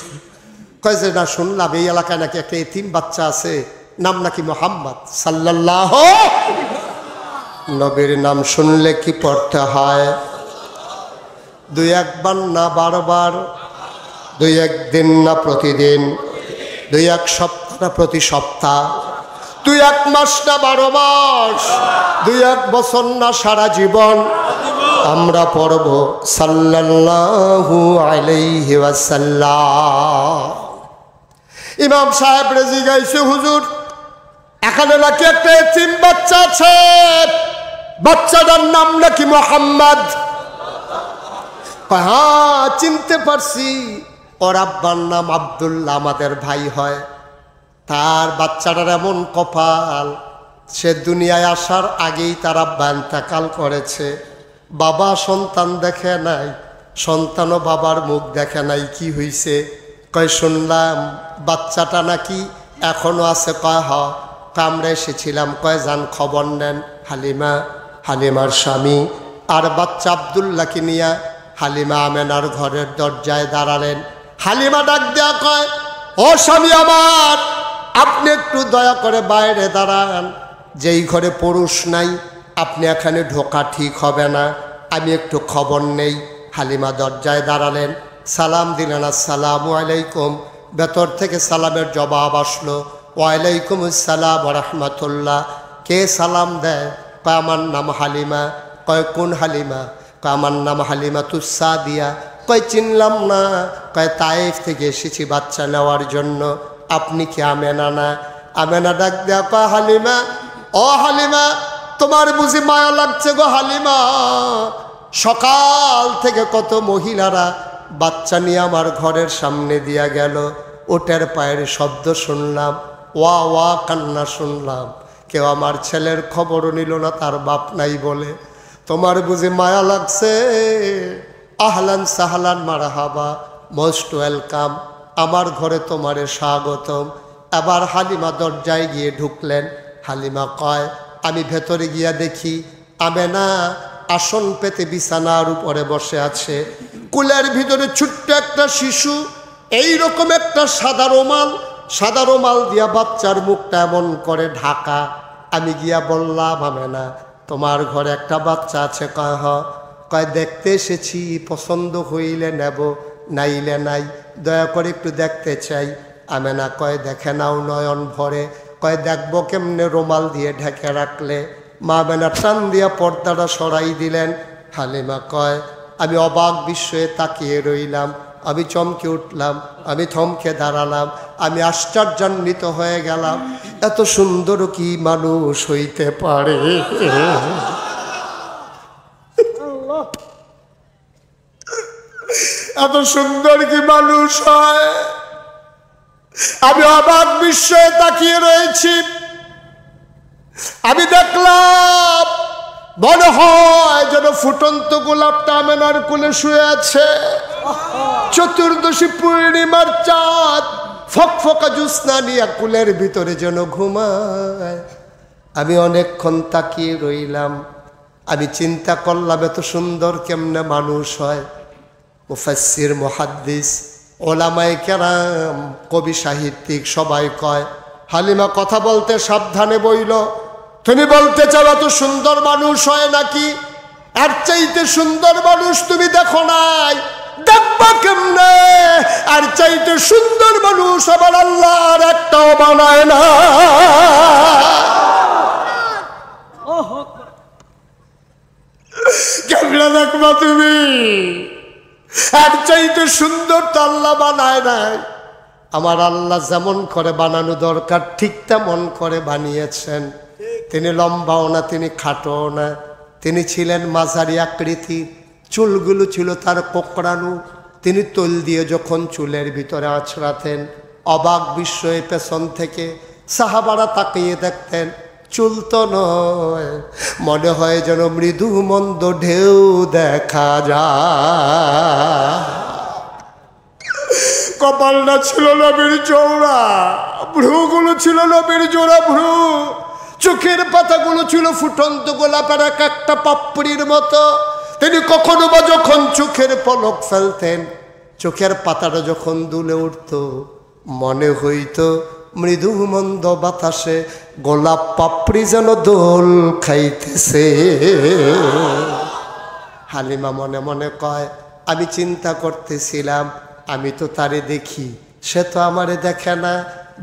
কয় যে না, শুনলাম এই এলাকায় নাকি একটা এতিম বাচ্চা আছে, নাম নাকি মোহাম্মদ সাল্লাল্লাহু। নবীর নাম শুনলে কি পড়তে হয়? 2-1 বার না বারবার, 2-1 দিন না প্রতিদিন, 2-1 সপ্তাহ না প্রতি সপ্তাহ, 2-1 মাস না 12 মাস, 2-1 বছর না সারা জীবন আমরা পড়ব সাল্লাল্লাহু আলাইহি ওয়াসাল্লাম। ইমাম সাহেব রেজি গাইছে, হুজুর এখানে নাকি একটা এতিম বাচ্চা আছে, বাচ্চাটার নাম নাকি মোহাম্মদ। হ্যাঁ চিনতে পারছি, ওর আব্বার নাম আব্দুল্লাহ, আমাদের ভাই হয়। তার বাচ্চাটার এমন কপাল, সে দুনিয়ায় আসার আগেই তার আব্বা ইন্তেকাল করেছে। বাবা সন্তান দেখে নাই, সন্তানও বাবার মুখ দেখে নাই। কি হইছে? কয় শুনলাম বাচ্চাটা নাকি এখনো আছে। কয় হ, আমরা এসেছিলাম। কয় যান খবর নেন। হালিমার স্বামী আর বাচ্চা আব্দুল্লাহকে নিয়ে হালিমা আমেনার ঘরের দরজায় দাঁড়ালেন। হালিমা ডাক দেয়া কয়, ও স্বামী আমার, আপনি একটু দয়া করে বাইরে দাঁড়ান, যেই ঘরে পুরুষ নাই আপনি এখানে ঢোকা ঠিক হবে না, আমি একটু খবর নেই। হালিমা দরজায় দাঁড়ালেন, সালাম দিলেন, আসসালামু আলাইকুম। ভেতর থেকে সালামের জবাব আসলো, ওয়ালাইকুম আসসালাম ওয়া রাহমাতুল্লাহ। কে সালাম দেয়? কয় আমার নাম হালিমা। কয় কোন হালিমা? কয় আমার নাম হালিমা তুসাদিয়া। কয় চিনলাম না। কয় তায়েফ থেকে এসেছি বাচ্চা নেওয়ার জন্য। আপনি কি আমেনা না? আমেনা ডাক দেয়া কয়, হালিমা, ও হালিমা, তোমার বুঝি মায়া লাগছে গো হালিমা? সকাল থেকে কত মহিলারা বাচ্চা নিয়ে আমার ঘরের সামনে দিয়া গেল, ওটার পায়ের শব্দ শুনলাম, ওয়া ওয়া কান্না শুনলাম, কেউ আমার ছেলের খবরও নিল না, তার বাপ নাই বলে। তোমার বুঝি মায়া লাগছে? আহলান সাহলান মারহাবা, মোস্ট ওয়েলকাম, আমার ঘরে তোমারে স্বাগতম। এবার হালিমা দরজায় গিয়ে ঢুকলেন। হালিমা কয়, আমি ভেতরে গিয়া দেখি আমেনা আসন পেতে বিছানার উপরে বসে আছে, কুলের ভিতরে ছোট্ট একটা শিশু, এই রকম একটা সাদা রুমাল দিয়া বাচ্চার মুখটা এমন করে ঢাকা। আমি গিয়া বললাম আমেনা তোমার ঘরে একটা বাচ্চা আছে? কয় হ। কয় দেখতে এসেছি, পছন্দ হইলে নেব, নাইলে নাই, দয়া করে একটু দেখতে চাই। আমেনা কয় দেখে নাও নয়ন ভরে। কয় দেখবো কেমনে, রুমাল দিয়ে ঢেকে রাখলে। মা আমেনা টান দিয়া পর্দাটা সরাই দিলেন। হালিমা কয় আমি অবাক বিস্ময়ে তাকিয়ে রইলাম, আমি চমকে উঠলাম, আমি থমকে দাঁড়ালাম, আমি আশ্চর্যান্বিত হয়ে গেলাম। এত সুন্দর কি মানুষ হইতে পারে? এত সুন্দর কি মানুষ হয়? আমি অবাক বিস্ময়ে তাকিয়ে রয়েছি। আমি দেখলাম মনে হয় যেন ফুটন্ত গোলাপটা আমেনার কোলে শুয়ে আছে। চতুর্দশী পূর্ণিমার চাঁদ ফকফকা জ্যোৎস্না নিয়ে কুলের ভিতরে যেন ঘুমায়। আমি অনেকক্ষণ তাকিয়ে রইলাম। আমি চিন্তা করলাম এত সুন্দর কেমনে মানুষ হয়? মুফাসসির, মুহাদ্দিস, ওলামায়ে কেরাম, কবি সাহিত্যিক সবাই কয় হালিমা কথা বলতে সাবধানে বইল। তুমি বলতে চাও এত সুন্দর মানুষ হয় নাকি? আর চাইতে সুন্দর মানুষ তুমি দেখো নাই, দেখবা কেমনে? আর চাইতে সুন্দর মানুষ আবার আল্লাহর একটাও বানায় না। কেমনে দেখবা তুমি? আর চাইতে সুন্দর তো আল্লাহ বানায় নাই। আমার আল্লাহ যেমন করে বানানো দরকার ঠিক তেমন করে বানিয়েছেন। তিনি লম্বাও না, তিনি খাটোও না, তিনি ছিলেন মাঝারি আকৃতির, চুলগুলো ছিল তার কোকড়ানো। তিনি তৈল দিয়ে যখন চুলের ভিতরে আছড়াতেন, অবাক বিস্ময়ে পেছন থেকে সাহাবারা তাকিয়ে দেখতেন, চুল তো নয়, মনে হয় যেন মৃদু মন্দ ঢেউ দেখা যায়। কপালটা ছিল নবীর চওড়া, ভ্রুগুলো ছিল নবীর জোড়া ভ্রু, চোখের পাতাগুলো ছিল ফুটন্ত গোলাপের এক একটা পাপড়ির মতো। তিনি কখনো বা যখন চোখের পলক ফেলতেন, চোখের পাতাটা যখন দুলে উঠত, মনে হইত মৃদু মন্দ বাতাসে গোলাপ পাপড়ি যেন দোল খাইতেছে। হালিমা মনে মনে কয় আমি চিন্তা করতেছিলাম আমি তো তারে দেখি, সে তো আমারে দেখে না।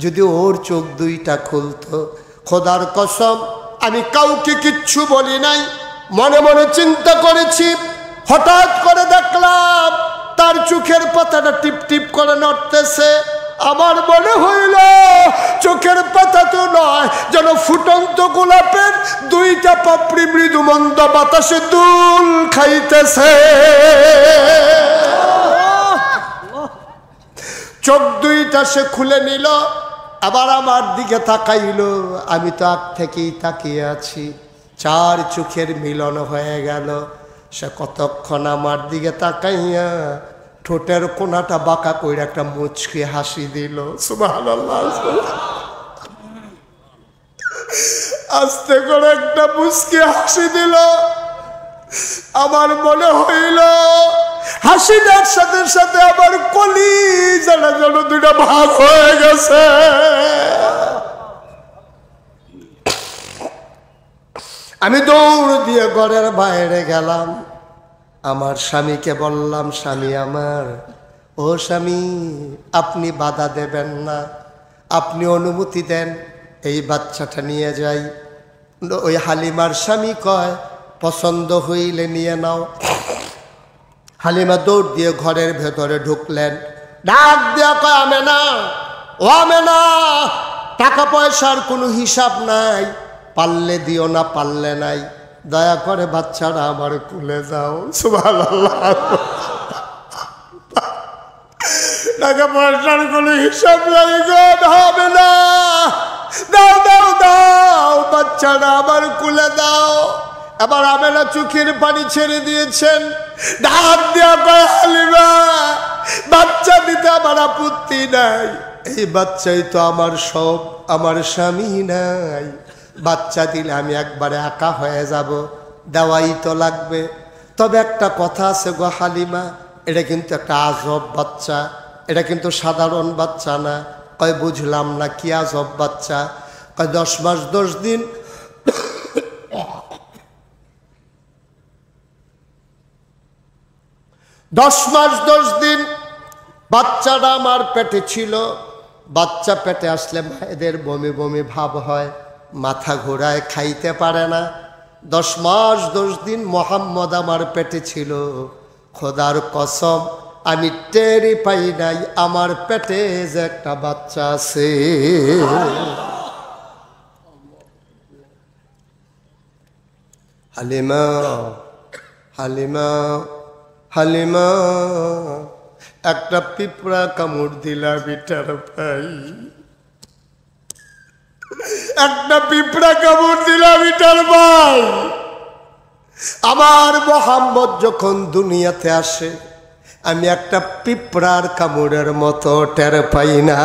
যদি ওর চোখ দুইটা খুলতো। খোদার কসম আমি কাউকে কিচ্ছু বলি নাই, মনে মনে চিন্তা করেছি। হঠাৎ করে দেখলাম তার চোখের পাতাটা টিপ টিপ করে নড়তেছে। আমার মনে হইল চোখের পাতা তো নয়, যেন ফুটন্ত গোলাপের দুইটা পাপড়ি মৃদু মন্দ বাতাসে দুল খাইতেছে। চোখ দুইটা সে খুলে নিল, আবার আমার দিকে তাকাইল। আমি তো আগ থেকেই তাকিয়ে আছি। চার চোখের মিলন হয়ে গেল। সে কতক্ষণ আমার দিকে তাকাইয়া ঠোঁটের কোনাটা বাঁকা করে একটা মুচকি হাসি দিল। সুবহানাল্লাহ। আস্তে করে একটা মুচকি হাসি দিল। আমার মনে হইল হাসিটার সাথে সাথে আমার কলিজাটা যেন দুইটা ভাগ হয়ে গেছে। আমি দৌড় দিয়ে ঘরের বাইরে গেলাম। আমার স্বামীকে বললাম, স্বামী আমার, ও স্বামী, আপনি বাধা দেবেন না, আপনি অনুমতি দেন, এই বাচ্চাটা নিয়ে যাই। ওই হালিমার স্বামী কয় পছন্দ হইলে নিয়ে নাও। হালিমা দৌড় দিয়ে ঘরের ভেতরে ঢুকলেন। ডাক দেয়া কয় আমেনা, ও আমেনা, টাকা পয়সার কোনো হিসাব নাই, পারলে দিও না পারলে নাই, দয়া করে বাচ্চারা আমার কুলে যাও। সুবহানাল্লাহ। টাকা পয়সার কোনো হিসাব নাই গো, হবে না, দাও দাও দাও, বাচ্চারা আমার কুলে দাও। এবার আমেনা চোখের পানি ছেড়ে দিয়েছেন। ডাক দেয়া কয় হালিমা, বাচ্চা দিতে আমার আপত্তি নাই, এই বাচ্চাই তো আমার সব, আমার স্বামী নাই, বাচ্চা দিলে আমি একবারে একা হয়ে যাব, দেওয়াই তো লাগবে। তবে একটা কথা আছে গো হালিমা, এটা কিন্তু একটা আজব বাচ্চা, এটা কিন্তু সাধারণ বাচ্চা না। কয় বুঝলাম না, কি আজব বাচ্চা? কয় 10 মাস 10 দিন 10 মাস 10 দিন বাচ্চাটা আমার পেটে ছিল। বাচ্চা পেটে আসলে মায়েদের বমি বমি ভাব হয়, মাথা ঘোরায়, খাইতে পারে না। 10 মাস 10 দিন মোহাম্মদ আমার পেটে ছিল। খোদার কসম আমি টেরই পাই নাই আমার পেটে যে একটা বাচ্চা আছে। হালিমা হালিমা হালিমা, একটা পিঁপড়া কামড় দিলা বিটার ভাই, একটা পিঁপড়া কামড় দিলা বিটার ভাই। আমার মোহাম্মদ যখন দুনিয়াতে আসে আমি একটা পিঁপড়ার কামড়ের মতো টের পাই না।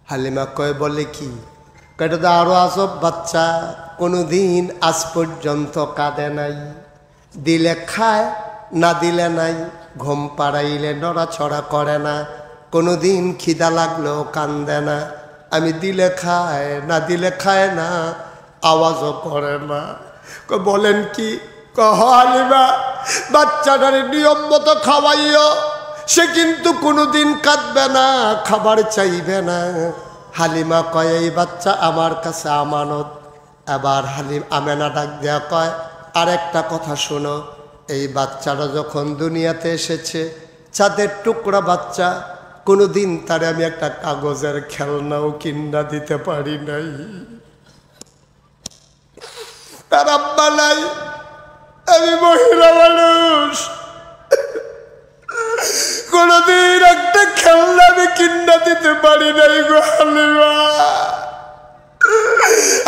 হালিমা কয় বলে কি? এটা তো আরো আজব বাচ্চা, কোনোদিন আজ পর্যন্ত কাঁদে নাই, দিলে খায় না দিলে নাই, ঘুম পাড়াইলে নড়াছড়া করে না, কোনোদিন খিদা লাগলেও কান্দে না। আমি দিলে খায় না দিলে খায় না, আওয়াজও করে না। বলেন কি? হালিমা বাচ্চাটারে নিয়ম মতো খাওয়াইও, সে কিন্তু কোনোদিন কাঁদবে না, খাবার চাইবে না। হালিমা কয় এই বাচ্চা আমার কাছে আমানত। আবার আমেনা ডাক দেয়া কয় আরেকটা কথা শোনো, এই বাচ্চাটা যখন দুনিয়াতে এসেছে চাঁদের টুকরা বাচ্চা, কোনোদিন তারে আমি একটা কাগজের খেলনাও কিনা দিতে পারি নাই। তার আব্বা নাই, আমি মহিলা মানুষ, কোনদিন একটা খেলনা আমি কিনা দিতে পারি নাই গো হালিমা।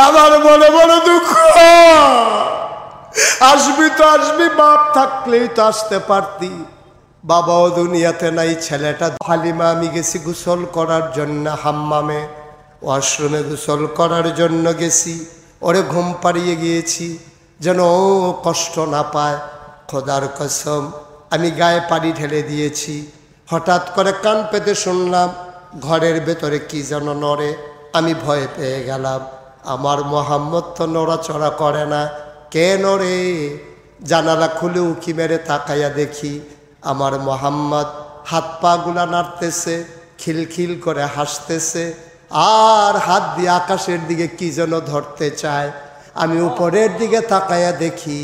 আমার মনে বড় দুঃখ। আসবি তো আসবি, বাপ থাকলেই তো আসতে পারতি, বাবাও দুনিয়াতে নাই, ছেলেটা। হালিমা আমি গেছি গোসল করার জন্য হাম্মামে, ওয়াশরুমে গোসল করার জন্য গেছি। ওরে ঘুম পাড়িয়ে গিয়েছি যেন ও কষ্ট না পায়। খোদার কসম আমি গায়ে পানি ঢেলে দিয়েছি। হঠাৎ করে কান পেতে শুনলাম ঘরের ভেতরে কি যেন নড়ে। আমি ভয় পেয়ে গেলাম। আমার মোহাম্মদ তো নড়াচড়া করে না, কে নড়ে? জানালা খুলে উকি মেরে তাকাইয়া দেখি আমার মোহাম্মদ হাত পা গুলা নাড়তেছে, খিলখিল করে হাসতেছে, আর হাত দিয়ে আকাশের দিকে কি যেন ধরতে চায়। আমি উপরের দিকে তাকাইয়া দেখি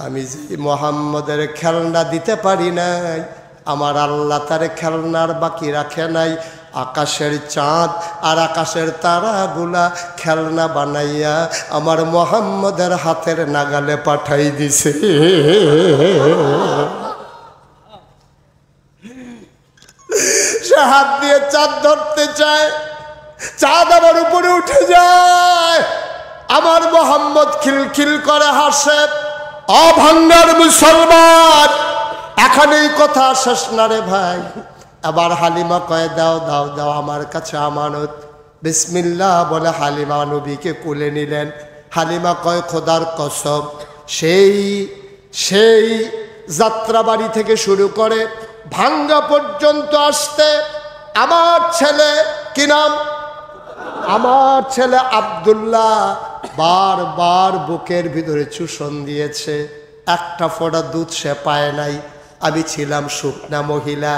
আমি যে মোহাম্মদের খেলনা দিতে পারি নাই, আমার আল্লাহ তারে খেলনার বাকি রাখে নাই। আকাশের চাঁদ আর আকাশের তারাগুলা খেলনা বানাইয়া আমার মোহাম্মদের হাতের নাগালে পাঠাই দিছে। সে হাত দিয়ে চাঁদ ধরতে চায়, চাঁদ আমার উপরে উঠে যায়। আমার মোহাম্মদ খিলখিল করে হাসে। অভাঙ্গার মুসলমান, এখানেই কথা শেষ না রে ভাই। আবার হালিমা কয় দাও দাও দাও, আমার কাছে আমানত। বিসমিল্লাহ বলে হালিমা নবীকে কোলে নিলেন। হালিমা কয় খোদার কসম, সেই যাত্রাবাড়ি থেকে শুরু করে ভাঙ্গা পর্যন্ত আসতে আমার ছেলে, কি নাম? আমার ছেলে আব্দুল্লাহ বারবার বুকের ভিতরে চুষণ দিয়েছে, একটা ফোঁটা দুধ সে পায় নাই। আমি ছিলাম শুকনা মহিলা,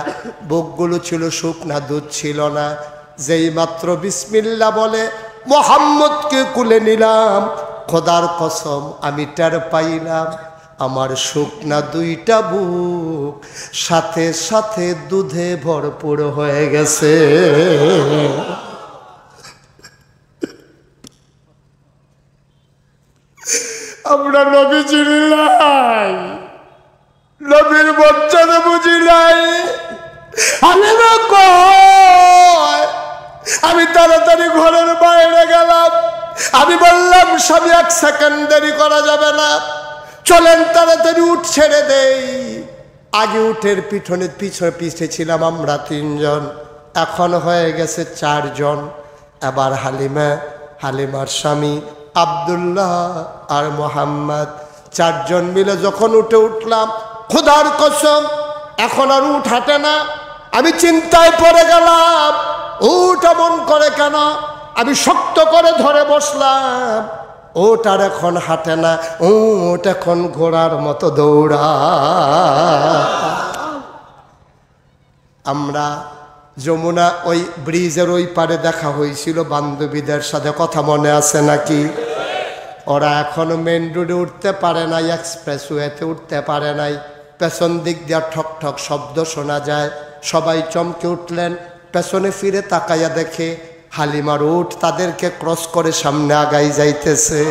বুকগুলো ছিল শুকনা, দুধ ছিল না। যেই মাত্র বিসমিল্লাহ বলে মোহাম্মদকে কুলে নিলাম, খোদার কসম আমি টের পাইলাম আমার শুকনা দুইটা বুক সাথে সাথে দুধে ভরপুর হয়ে গেছে। আমরা নবী চিনি নাই, নবীর বাচ্চারা বুঝি নাই। আমি তাড়াতাড়ি ঘরের বাইরে গেলাম। আমি বললাম স্বামী 1 সেকেন্ড দেরি করা যাবে না, চলেন তাড়াতাড়ি উঠ ছেড়ে দেই। আগে উঠের পিছনে ছিলাম আমরা 3 জন, এখন হয়ে গেছে 4 জন। এবার হালিমার স্বামী আব্দুল্লাহ আর মোহাম্মদ চারজন মিলে যখন উঠলাম, খোদার কসম এখন আর উঠ হাঁটে না। আমি চিন্তায় পড়ে গেলাম, উঠ এমন করে কেন? আমি শক্ত করে ধরে বসলাম, ওট আর এখন হাঁটে না, ওট এখন ঘোড়ার মতো দৌড়া। আমরা যমুনা ওই ব্রিজের ওই পারে দেখা হয়েছিল বান্ধবীদের সাথে, কথা মনে আছে নাকি? ওরা এখনো মেন রোডে উঠতে পারে নাই, এক্সপ্রেসওয়েতে উঠতে পারে নাই। পেছন দিক দিয়ে ঠক ঠক শব্দ শোনা যায়। সবাই চমকে উঠলেন, পেছনে ফিরে তাকাইয়া দেখে হালিমার উট তাদেরকে ক্রস করে সামনে আগাই যাইতেছে।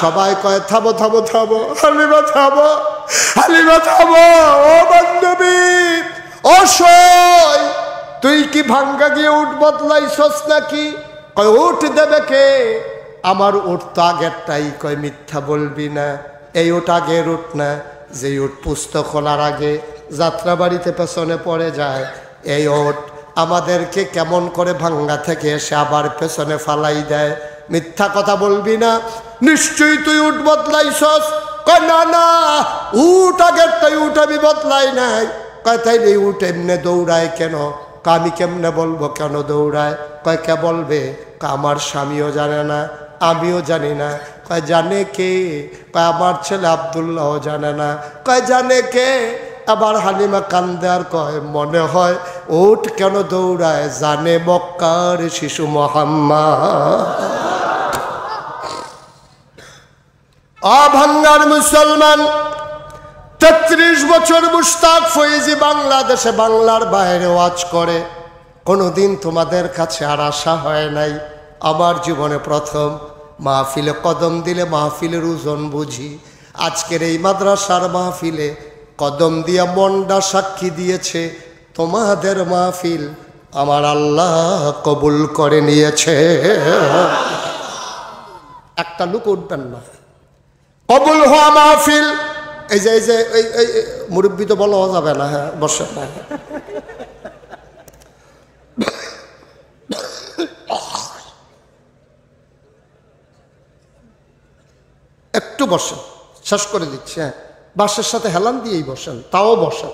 সবাই কয় থামো থামো থামো, হালিমা থামো, হালিমা থামো। ও বান্ধবী, ও সই, তুই কি ভাঙ্গা গিয়ে উট বদলাইছস নাকি? কয় উট দেবে কে? আমার উট তো আগেরটাই। কয় মিথ্যা বলবি না, এই উট আগের উট না, যে উট পুস্তক খোলার আগে যাত্রাবাড়িতে পেছনে পড়ে যায়, এই উট আমাদেরকে কেমন করে ভাঙ্গা থেকে এসে আবার পেছনে ফালাই দেয়। মিথ্যা কথা বলবি না, নিশ্চয়ই তুই উট বদলাইছস। কয় না না, উট আগেরটাই, উট আমি বদলাই নাই। কয় তাইলে উট এমনি দৌড়ায় কেন? আমি কেমনে বলবো কেন দৌড়ায়? কয় কে বলবে? আমার স্বামীও জানে না, আমিও জানি না। কয় জানে কে? কয় আমার ছেলে আব্দুল্লাহ জানে না। কয় জানে কে? আবার হালিমা কান্দে আর কয় মনে হয় উট কেন দৌড়ায়, জানে মক্কার শিশু মুহাম্মদ। ভাঙ্গার মুসলমান, ৩৩ বছর মুশতাক ফয়েজি বাংলাদেশে বাংলার বাইরে ওয়াজ করে। কোনোদিন তোমাদের কাছে আর আশা হয় নাই। আমার জীবনে প্রথম মাহফিলে কদম দিলে মাহফিলের ওজন বুঝি। আজকের এই মাদ্রাসার মাহফিলে কদম দিয়া মনটা সাক্ষী দিয়েছে, তোমাদের মাহফিল আমার আল্লাহ কবুল করে নিয়েছে। একটা লোক উঠবেন না, কবুল হওয়া মাহফিল। এই যে এই মুরব্বী তো বলা যাবে না, হ্যাঁ বসে না, একটু বসেন, শেষ করে দিচ্ছি। হ্যাঁ, বাসের সাথে হেলান দিয়েই বসেন, তাও বসেন।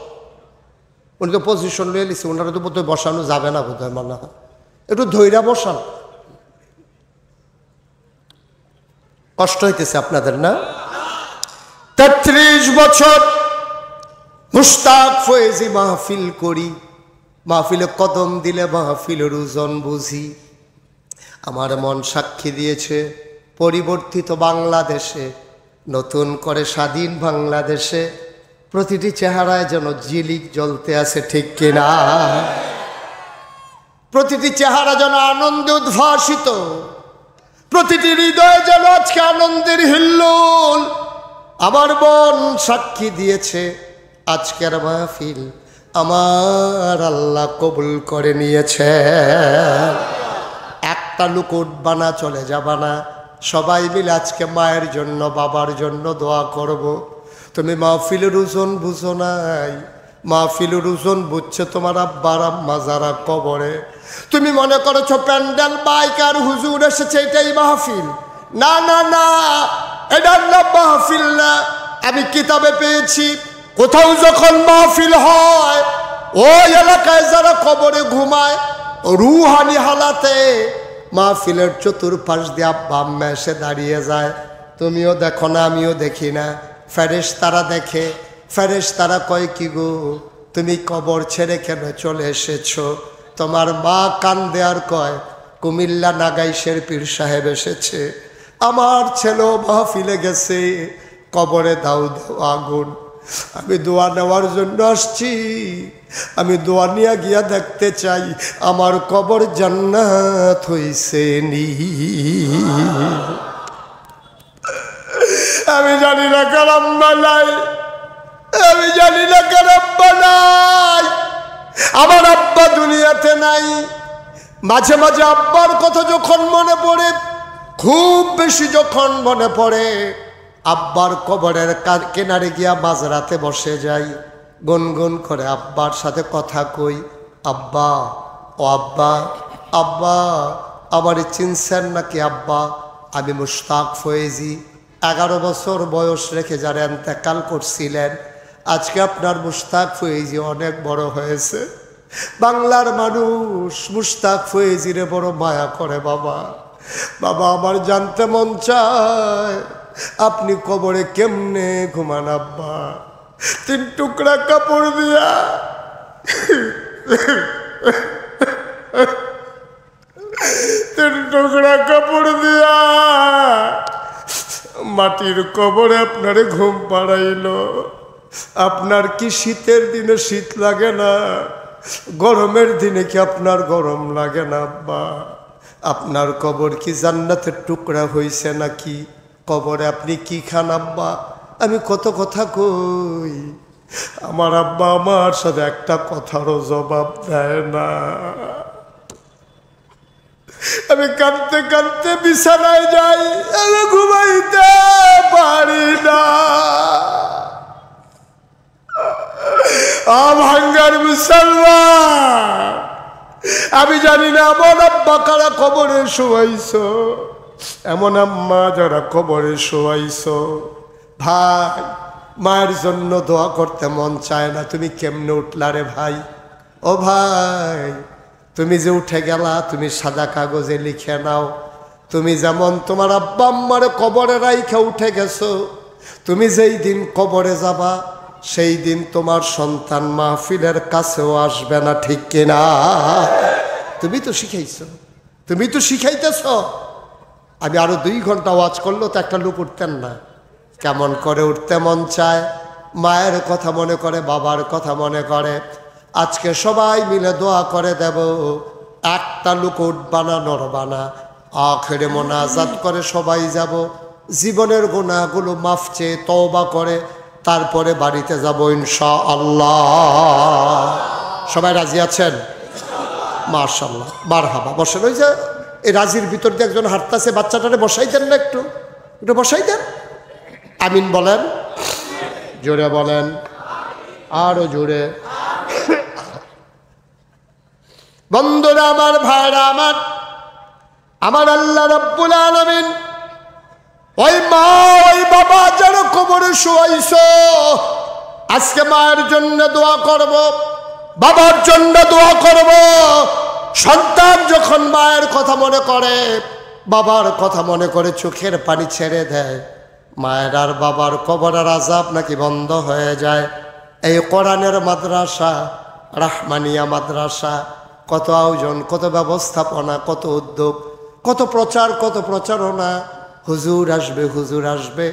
উনি তো পজিশন নিয়ে নিচ্ছে, ওনারা তো বোধহয় বসানো যাবে না বোধহয়, মনে হয় একটু ধৈর্য বসান। কষ্ট হইতেছে আপনাদের না? ৩৩ বছর মুশতাক ফয়েজি মাহফিল করি, মাহফিলে কদম দিলে মাহফিলের ওজন বুঝি। আমার মন সাক্ষী দিয়েছে, পরিবর্তিত বাংলাদেশে, নতুন করে স্বাধীন বাংলাদেশে প্রতিটি চেহারায় যেন ঝিলিক জ্বলতে আছে, ঠিক কিনা? প্রতিটি চেহারা যেন আনন্দে উদ্ভাসিত, প্রতিটি হৃদয়ে যেন আজকে আনন্দের হিল্লোল। আমার মন সাক্ষী দিয়েছে, আজকের মাহফিল আমার আল্লাহ কবুল করে নিয়েছে। একটা লোক উঠবা না, চলে যাবা না, সবাই মিলে আজকে মায়ের জন্য বাবার জন্য দোয়া করব। তুমি মাহফিলের ওজন বুঝো নাই, মাহফিলের ওজন বুঝছে তোমার আব্বার আম্মা যারা কবরে। তুমি মনে করেছো প্যান্ডেল বাইক আর হুজুর এসেছে এটাই মাহফিল। না না না, এটার নাম মাহফিল না। আমি কিতাবে পেয়েছি, কোথাও যখন মাহফিল হয়, ওই এলাকায় যারা কবরে ঘুমায় রুহানি হালাতে মাহফিলের চতুর্পাশ দিয়ে আব্বা আম্মা এসে দাঁড়িয়ে যায়। তুমিও দেখো না, আমিও দেখি না, ফেরেশতারা দেখে। ফেরেশতারা কয় কি গো, তুমি কবর ছেড়ে কেন চলে এসেছো? তোমার মা কান্দে আর কয় কুমিল্লা নাগাইশের পীর সাহেব এসেছে, আমার ছেলেও মাহফিলে গেছে, কবরে দাও দাও আগুন। আমি দোয়া নেওয়ার জন্য আসছি, আমি দোয়া নিয়ে গিয়া দেখতে চাই আমার কবর জান্নাত হইছে নি। আমি জানি না কার আম্মা নাই, আমি জানি না কার আব্বা নাই। আমার আব্বা দুনিয়াতে নাই। মাঝে মাঝে আব্বার কথা যখন মনে পড়ে, খুব বেশি যখন মনে পড়ে, আব্বার কবরের কিনারে গিয়া মাঝরাতে বসে যাই, গুনগুন করে আব্বার সাথে কথা কই, আব্বা ও আব্বা, আব্বা আমারে চিনছেন নাকি আব্বা? আমি মুশতাক ফয়েজি, 11 বছর বয়স রেখে যারা ইন্তেকাল করছিলেন, আজকে আপনার মুশতাক ফয়েজি অনেক বড় হয়েছে। বাংলার মানুষ মুশতাক ফয়েজিরে বড় মায়া করে। বাবা, বাবা আমার জানতে মন চায় আপনি কবরে কেমনে ঘুমান আব্বা? 3 টুকরা কাপড় দিয়া 3 টুকরা কাপড় দিয়া মাটির কবরে আপনারে ঘুম পাড়াইল। আপনার কি শীতের দিনে শীত লাগে না? গরমের দিনে কি আপনার গরম লাগে না আব্বা? আপনার কবর কি জান্নাতের টুকরা হইছে নাকি? কবরে আপনি কি খান আব্বা? আমি কত কথা কই, আমার আব্বা আমার সাথে একটা কথারও জবাব দেয় না। আমি কাঁদতে কাঁদতে বিছানায় যাই, আমি ঘুমাইতে পারি না। ভাঙ্গার মুসলমান, আমি জানি না এমন আব্বা কারা কবরে শোয়াইছ, এমন আম্মা যারা কবরে শোয়াইছ। ভাই, মায়ের জন্য দোয়া করতে মন চায় না, তুমি কেমনে উঠলা রে ভাই? ও ভাই, তুমি যে উঠে গেলা, তুমি সাদা কাগজে লিখে নাও, তুমি যেমন তোমার আব্বা আম্মারে কবরে রাইখা উঠে গেছো, তুমি যেই দিন কবরে যাবা সেই দিন তোমার সন্তান মাহফিলের কাছেও আসবে না, ঠিক কিনা? তুমি তো শিখাইছো, তুমি তো শিখাইতেছ। আমি আরো 2 ঘন্টা ওয়াজ করলো তো একটা লোক উঠতেন না। কেমন করে উঠতে মন চায়, মায়ের কথা মনে করে, বাবার কথা মনে করে। আজকে সবাই মিলে দোয়া করে দেব, একটা লোক উঠবানা নড়বানা, আখেরে মোনাজাত করে সবাই যাব, জীবনের গুনাহগুলো মাফ চেয়ে তওবা করে তারপরে বাড়িতে যাব ইনশাআল্লাহ। সবাই রাজি আছেন? মাশাআল্লাহ, মারহাবা। বসেন। ওই যে এই রাজির ভিতর দিয়ে একজন হাঁটতেছে, বাচ্চাটারে বসাই দেন না, একটু একটু বসাই দেন। আমিন বলেন, জোরে বলেন, আরো জোরে। বন্ধুরা আমার, ভাইরা আমার, আমার আল্লাহ রাব্বুল আলামিন ওই মা ওই বাবা যারা কবরে শোয়াইছ, আজকে মায়ের জন্য দোয়া করব, বাবার জন্য দোয়া করব। সন্তান যখন মায়ের কথা মনে করে, বাবার কথা মনে করে চোখের পানি ছেড়ে দেয়, মায়ের আর বাবার কবরের আযাব নাকি বন্ধ হয়ে যায়। এই কোরআনের মাদ্রাসা, রাহমানিয়া মাদ্রাসা, কত আয়োজন, কত ব্যবস্থাপনা, কত উদ্যোগ, কত প্রচার, কত প্রচারণা। হুজুর আসবে, হুজুর আসবে,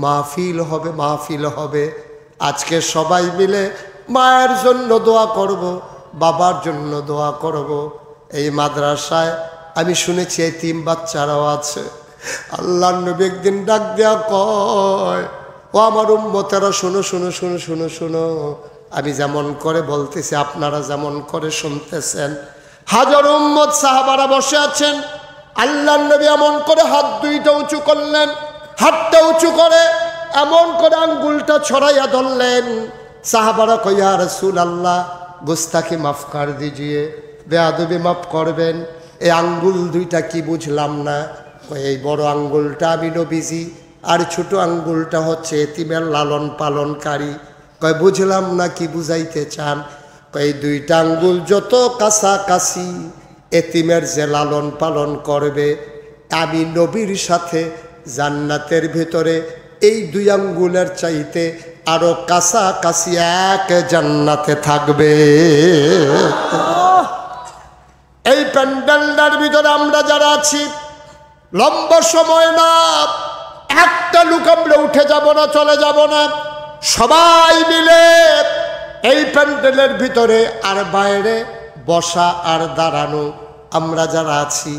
মাহফিল হবে, মাহফিল হবে। আজকে সবাই মিলে মায়ের জন্য দোয়া করব, বাবার জন্য দোয়া করব। এই মাদ্রাসায় আমি শুনেছি এতিম বাচ্চারাও আছে। আল্লাহর নবী একদিন ডাক দেয়া কয়, ও আমার উম্মতেরা শোনো শোনো শোনো শোনো শোনো, আমি যেমন করে বলতেছি আপনারা যেমন করে শুনতেছেন। হাজার উম্মত সাহাবারা বসে আছেন, আল্লাহর নবী এমন করে হাত 2টা উঁচু করলেন, হাতটা উঁচু করে এমন করে আঙ্গুলটা ছড়াইয়া ধরলেন। সাহাবারা কই, ইয়া রাসূলুল্লাহ, গুস্তাখি মাফ কর দিজিয়ে, বেয়াদবি মাফ করবেন। এই আঙ্গুল 2টা কি বুঝলাম না? এই বড় আঙ্গুলটা আমি নবীজি, আর ছোট আঙ্গুলটা হচ্ছে এতিমের লালন পালনকারী। কয় বুঝলাম না, কি বুঝাইতে চান? কয় 2টা আঙ্গুল যত কাছাকাছি এতিমের যে লালন পালন করবে, আমি নবীর সাথে জান্নাতের ভিতরে এই 2 আঙ্গুলের চাইতে আরো কাছাকাছি এক জান্নাতে থাকবে। এই প্যান্ডেলটার ভিতরে আমরা যারা আছি, লম্বা সময় না, একটা লোক আমরা উঠে যাব না, চলে যাব না। সবাই মিলে এই প্যান্ডেলের ভিতরে আর বাইরে বসা আর দাঁড়ানো আমরা যারা আছি,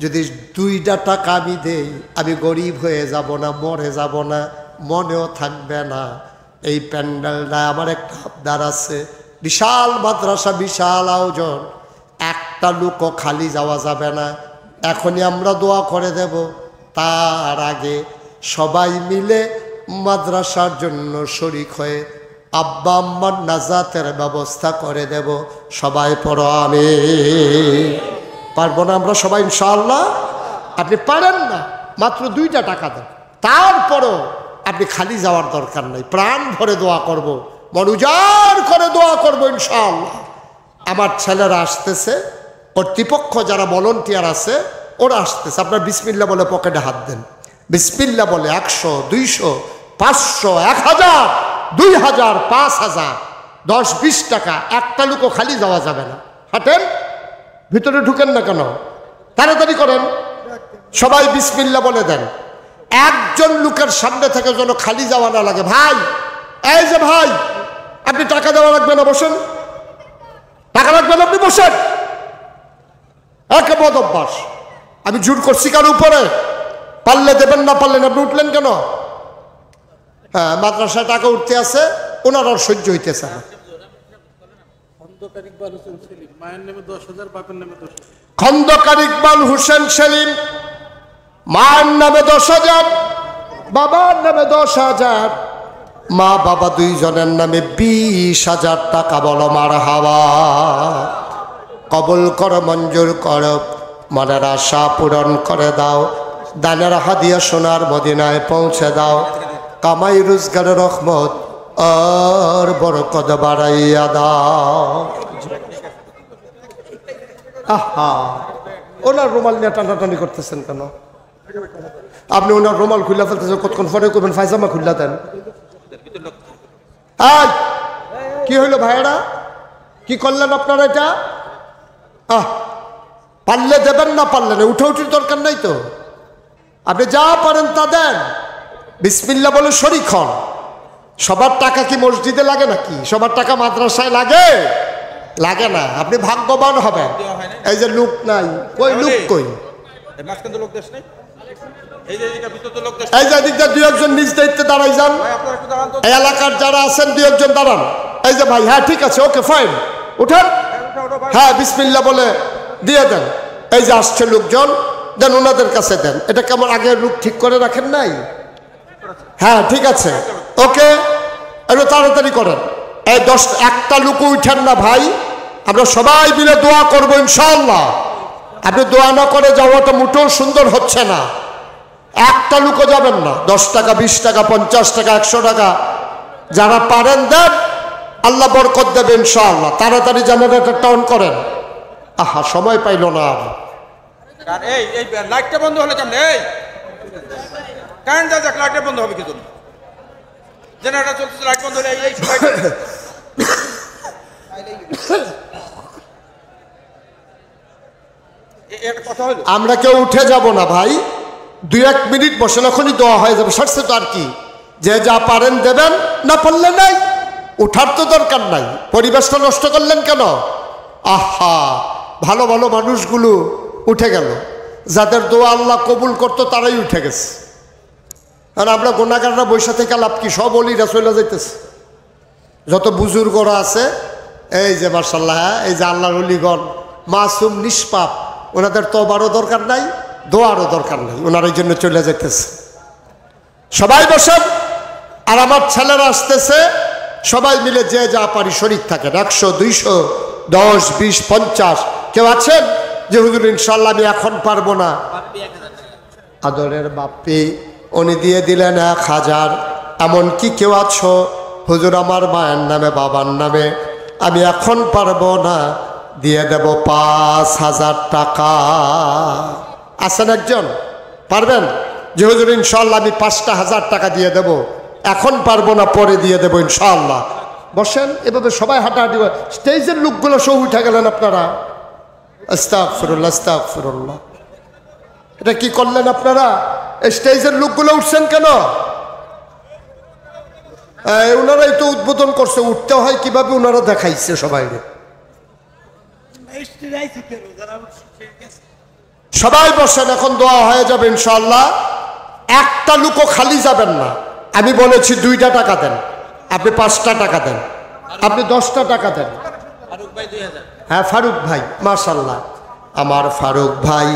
যদি 2টা টাকা আমি দেই, আমি গরিব হয়ে যাব না, মরে যাব না, মনেও থাকবে না। এই প্যান্ডেলটা আমার একটা আবদার আছে, বিশাল মাদ্রাসা, বিশাল আয়োজন, একটা লোকও খালি যাওয়া যাবে না। এখনই আমরা দোয়া করে দেব, তার আগে সবাই মিলে মাদ্রাসার জন্য শরীক হয়ে আব্বা আম্মার নাজাতের ব্যবস্থা করে দেব। সবাই পড়ো আমিন। পারবো না আমরা সবাই ইনশাআল্লাহ? আপনি পারেন না, মাত্র 2টা টাকা দেন, তারপরও আপনি খালি যাওয়ার দরকার নাই, প্রাণ ভরে দোয়া করব, মন উজাড় করে দোয়া করবো ইনশাআল্লাহ। আমার ছেলেরা আসতেছে, কর্তৃপক্ষ যারা ভলান্টিয়ার আছে ওরা আসতেছে, আপনার বিসমিল্লাহ বলে পকেটে হাত দেন, বিসমিল্লাহ বলে 100, 200, 500, 1000, 2000, 5000, 10-20 টাকা, একটা লোকও খালি যাওয়া যাবে না। হাঁটেন, ভিতরে ঢুকেন না কেন, তাড়াতাড়ি করেন, সবাই বিসমিল্লাহ বলে দেন। একজন লোকের সামনে থেকে যেন খালি যাওয়া না লাগে। ভাই, এই যে ভাই, আপনি টাকা দেওয়া লাগবে না, বসেন, টাকা লাগবে না, আপনি বসেন। একে বদ অভ্যাস, আমি জোর করছি কার উপরে? পারলে দেবেন, না পারলেন আপনি উঠলেন কেন? হ্যাঁ, মাদ্রাসায় টাকা উঠতে আছে, ওনার আর সহ্য হইতেছে না। খন্দকার ইকবাল হোসেন সেলিম, মায়ের নামে 10,000, বাবার নামে 10,000, মা বাবা দুইজনের নামে 20,000 টাকা। বলো মারহাবা। কবুল কর, মঞ্জুর কর, মনের আশা পূরণ করে দাও, দানের হাদিয়া সোনার মদিনায় পৌঁছে দাও, কামাই রোজগারের রহমত আর বরকত বাড়াইয়া দাও। আহা, ওনার রুমাল নিয়ে টানাটানি করতেছেন কেন? আপনি ওনার রুমাল খুলে ফেলতেছেন, কতক্ষণ পরে করবেন ফাইজামা খুললা দেন। কি হইল ভাইয়েরা, কি করলেন আপনারা এটা? পারলে দেবেন, না পারলেন উঠে উঠির দরকার নাই তো, আপনি যা পারেন তা দেন, বিসমিল্লাহ বলে শরীক হন। সবার টাকা কি মসজিদে লাগে নাকি? সবার টাকা মাদ্রাসায় লাগে? লাগে না। আপনি ভাগ্যবান হবেন। এই যে লোক নাই, কই লোক কই? এই যে দিকটা 2-1 নিজ দায়িত্বে দাঁড়াই যান, এই এলাকার যারা আছেন 2-1 দাঁড়ান। এই যে ভাই, হ্যাঁ ঠিক আছে, ওকে ফাইন, উঠান, হ্যাঁ বিসমিল্লাহ বলে দিয়ে দেন। এই যে আসছে লোকজন, দেন ওনাদের কাছে দেন। এটা কেমন আগে লোক ঠিক করে রাখেন নাই? হ্যাঁ ঠিক আছে, ওকে, একটু তাড়াতাড়ি করেন। এই 1টা লোক উঠেন না ভাই, আমরা সবাই মিলে দোয়া করবো ইনশাআল্লাহ। আপনি দোয়া না করে যাওয়াটা মোটেও সুন্দর হচ্ছে না। 1টা লোকও যাবেন না। 10 টাকা, 20 টাকা, 50 টাকা, 100 টাকা, যারা পারেন দেন, আল্লাহ বরকত দেবে ইনশাআল্লাহ। তাড়াতাড়ি জেনারেটরটা অন করেন। আহা, সময় পাইল না আর। এই লাইটটা বন্ধ হলে কেমন? এই কারেন্ট যা যাক, লাইটটা বন্ধ হবে কি জন্য? জেনারেটর চলতেছে, লাইট বন্ধ হলে এই কথা হলো। আমরা কেউ উঠে যাব না ভাই, 2-1 মিনিট বসেন, এখনই দোয়া হয়ে যাবে, সারছে তো আর কি। যে যা পারেন দেবেন, না পারলে নাই, উঠার তো দরকার নাই। পরিবেশটা নষ্ট করলেন কেন? আহা, ভালো ভালো মানুষগুলো উঠে গেল, যাদের দোয়া আল্লাহ কবুল করতো তারাই উঠে গেছে। আর আমরা গুনাহগাররা বৈশা থেকে লাভ কি? সব অলিরা চলে যাইতেছে। যত বুজুর্গরা আছে, এই যে মাশাআল্লাহ, এই যে আল্লাহর অলিগণ মাসুম নিষ্পাপ, ওনাদের তওবারও দরকার নাই, দোয়ারও দরকার নাই, ওনার এই জন্য চলে যাইতেছে। সবাই বসেন, আর আমার ছেলেরা আসতেছে, সবাই মিলে যে যা পারি শরীক থাকেন। 100, 200, 10, 20, 50 কেউ আছেন যে হুজুর ইনশাআল্লাহ আমি এখন পারবো না? আদরের বাপ্পি উনি দিয়ে দিলেন 1000। এমনকি কেউ আছো হুজুর আমার মায়ের নামে, বাবার নামে, আমি এখন পারবো না, দিয়ে দেব 5000 টাকা। আছেন একজন পারবেন যে হুজুর ইনশাআল্লাহ আমি 5,000 টাকা দিয়ে দেব, এখন পারবো না, পরে দিয়ে দেবো ইনশাআল্লাহ? বসেন, এভাবে সবাই হাঁটাহাঁটি। স্টেজের লোকগুলো সব উঠে গেলেন আপনারা। আস্তাগফিরুল্লাহ, আস্তাগফিরুল্লাহ। এটা কি করলেন আপনারা? স্টেজের লোকগুলো উঠছেন কেন? ওনারাই তো উদ্বোধন করছে, উঠতে হয় কিভাবে ওনারা দেখাইছে সবাই। সবাই বসেন, এখন দোয়া হয়ে যাবে ইনশাআল্লাহ। 1টা লোকও খালি যাবেন না। আমি বলেছি 2টা টাকা দেন, আপনি 5টা টাকা দেন, আপনি 10টা টাকা দেন। হ্যাঁ ফারুক ভাই, মাশাআল্লাহ, আমার ফারুক ভাই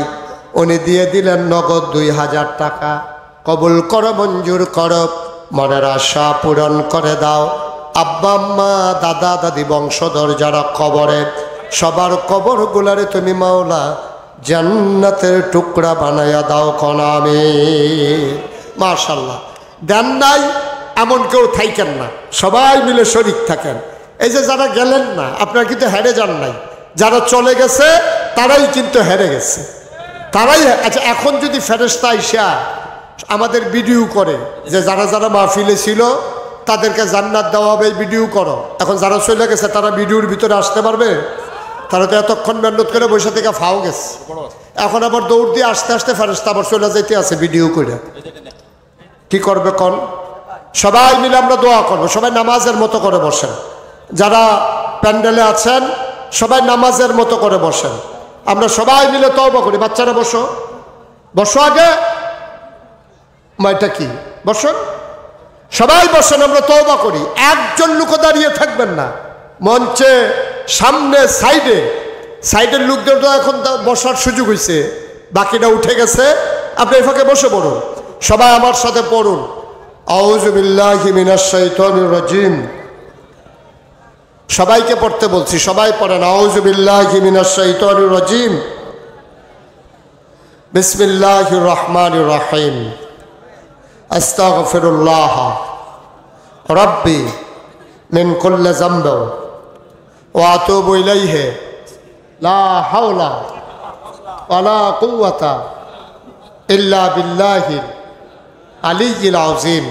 উনি দিয়ে দিলেন নগদ 2000 টাকা। কবুল করো, মঞ্জুর করো, মনের আশা পূরণ করে দাও। আব্বা আম্মা, দাদা দাদি, বংশধর যারা কবরে, সবার কবর গুলারে তুমি মাওলা জান্নাতের টুকরা বানায়া দাও কনামে। মাশাআল্লাহ। দেন নাই এমন কেউ থাকেন না, সবাই মিলে শরীক থাকেন। এই যে যারা গেলেন না, আপনারা কিন্তু হেরে যান নাই, যারা চলে গেছে তারাই কিন্তু হেরে গেছে, তারাই। আচ্ছা, এখন যদি ফেরেশতা আইসা আমাদের ভিডিও করে যে যারা যারা মাহফিলে ছিল তাদেরকে জান্নাত দেওয়া হবে, ভিডিও করো, এখন যারা চলে গেছে তারা ভিডিওর ভিতরে আসতে পারবে? তারা তো এতক্ষণ মেহনত করে বসে থেকে ফাও গেছে, এখন আবার দৌড় দিয়ে আস্তে আস্তে ফেরেশতা আবার চলে যেতে আছে ভিডিও করে। কি করবে কোন? সবাই মিলে আমরা দোয়া করবো। সবাই নামাজের মতো করে বসেন, যারা প্যান্ডেলে আছেন সবাই নামাজের মতো করে বসেন, আমরা সবাই মিলে তওবা করি। বাচ্চারা বসো, বসো আগে, মাইটা কি বসুন, সবাই বসেন, আমরা তওবা করি। একজন লোক দাঁড়িয়ে থাকবেন না, মঞ্চে সামনে সাইডের লোকদের তো এখন বসার সুযোগ হয়েছে, বাকিটা উঠে গেছে, আপনি এই ফাঁকে বসে পড়ুন। সবাই আমার সাথে পড়ুন, আউযু বিল্লাহি মিনাশ শাইতানির রাজিম। সবাইকে পড়তে বলছি, সবাই পড়েন, আউযু বিল্লাহি মিনাশ শাইতানির রাজিম, বিসমিল্লাহির রহমানির রহিম, আস্তাগফিরুল্লাহ রাব্বি মিন কুল্লি যামবি ওয়া আতুবু ইলাইহি লা হাওলা ওয়ালা কুওয়াতা ইল্লা বিল্লাহিল আলিয়্যিল আযীম।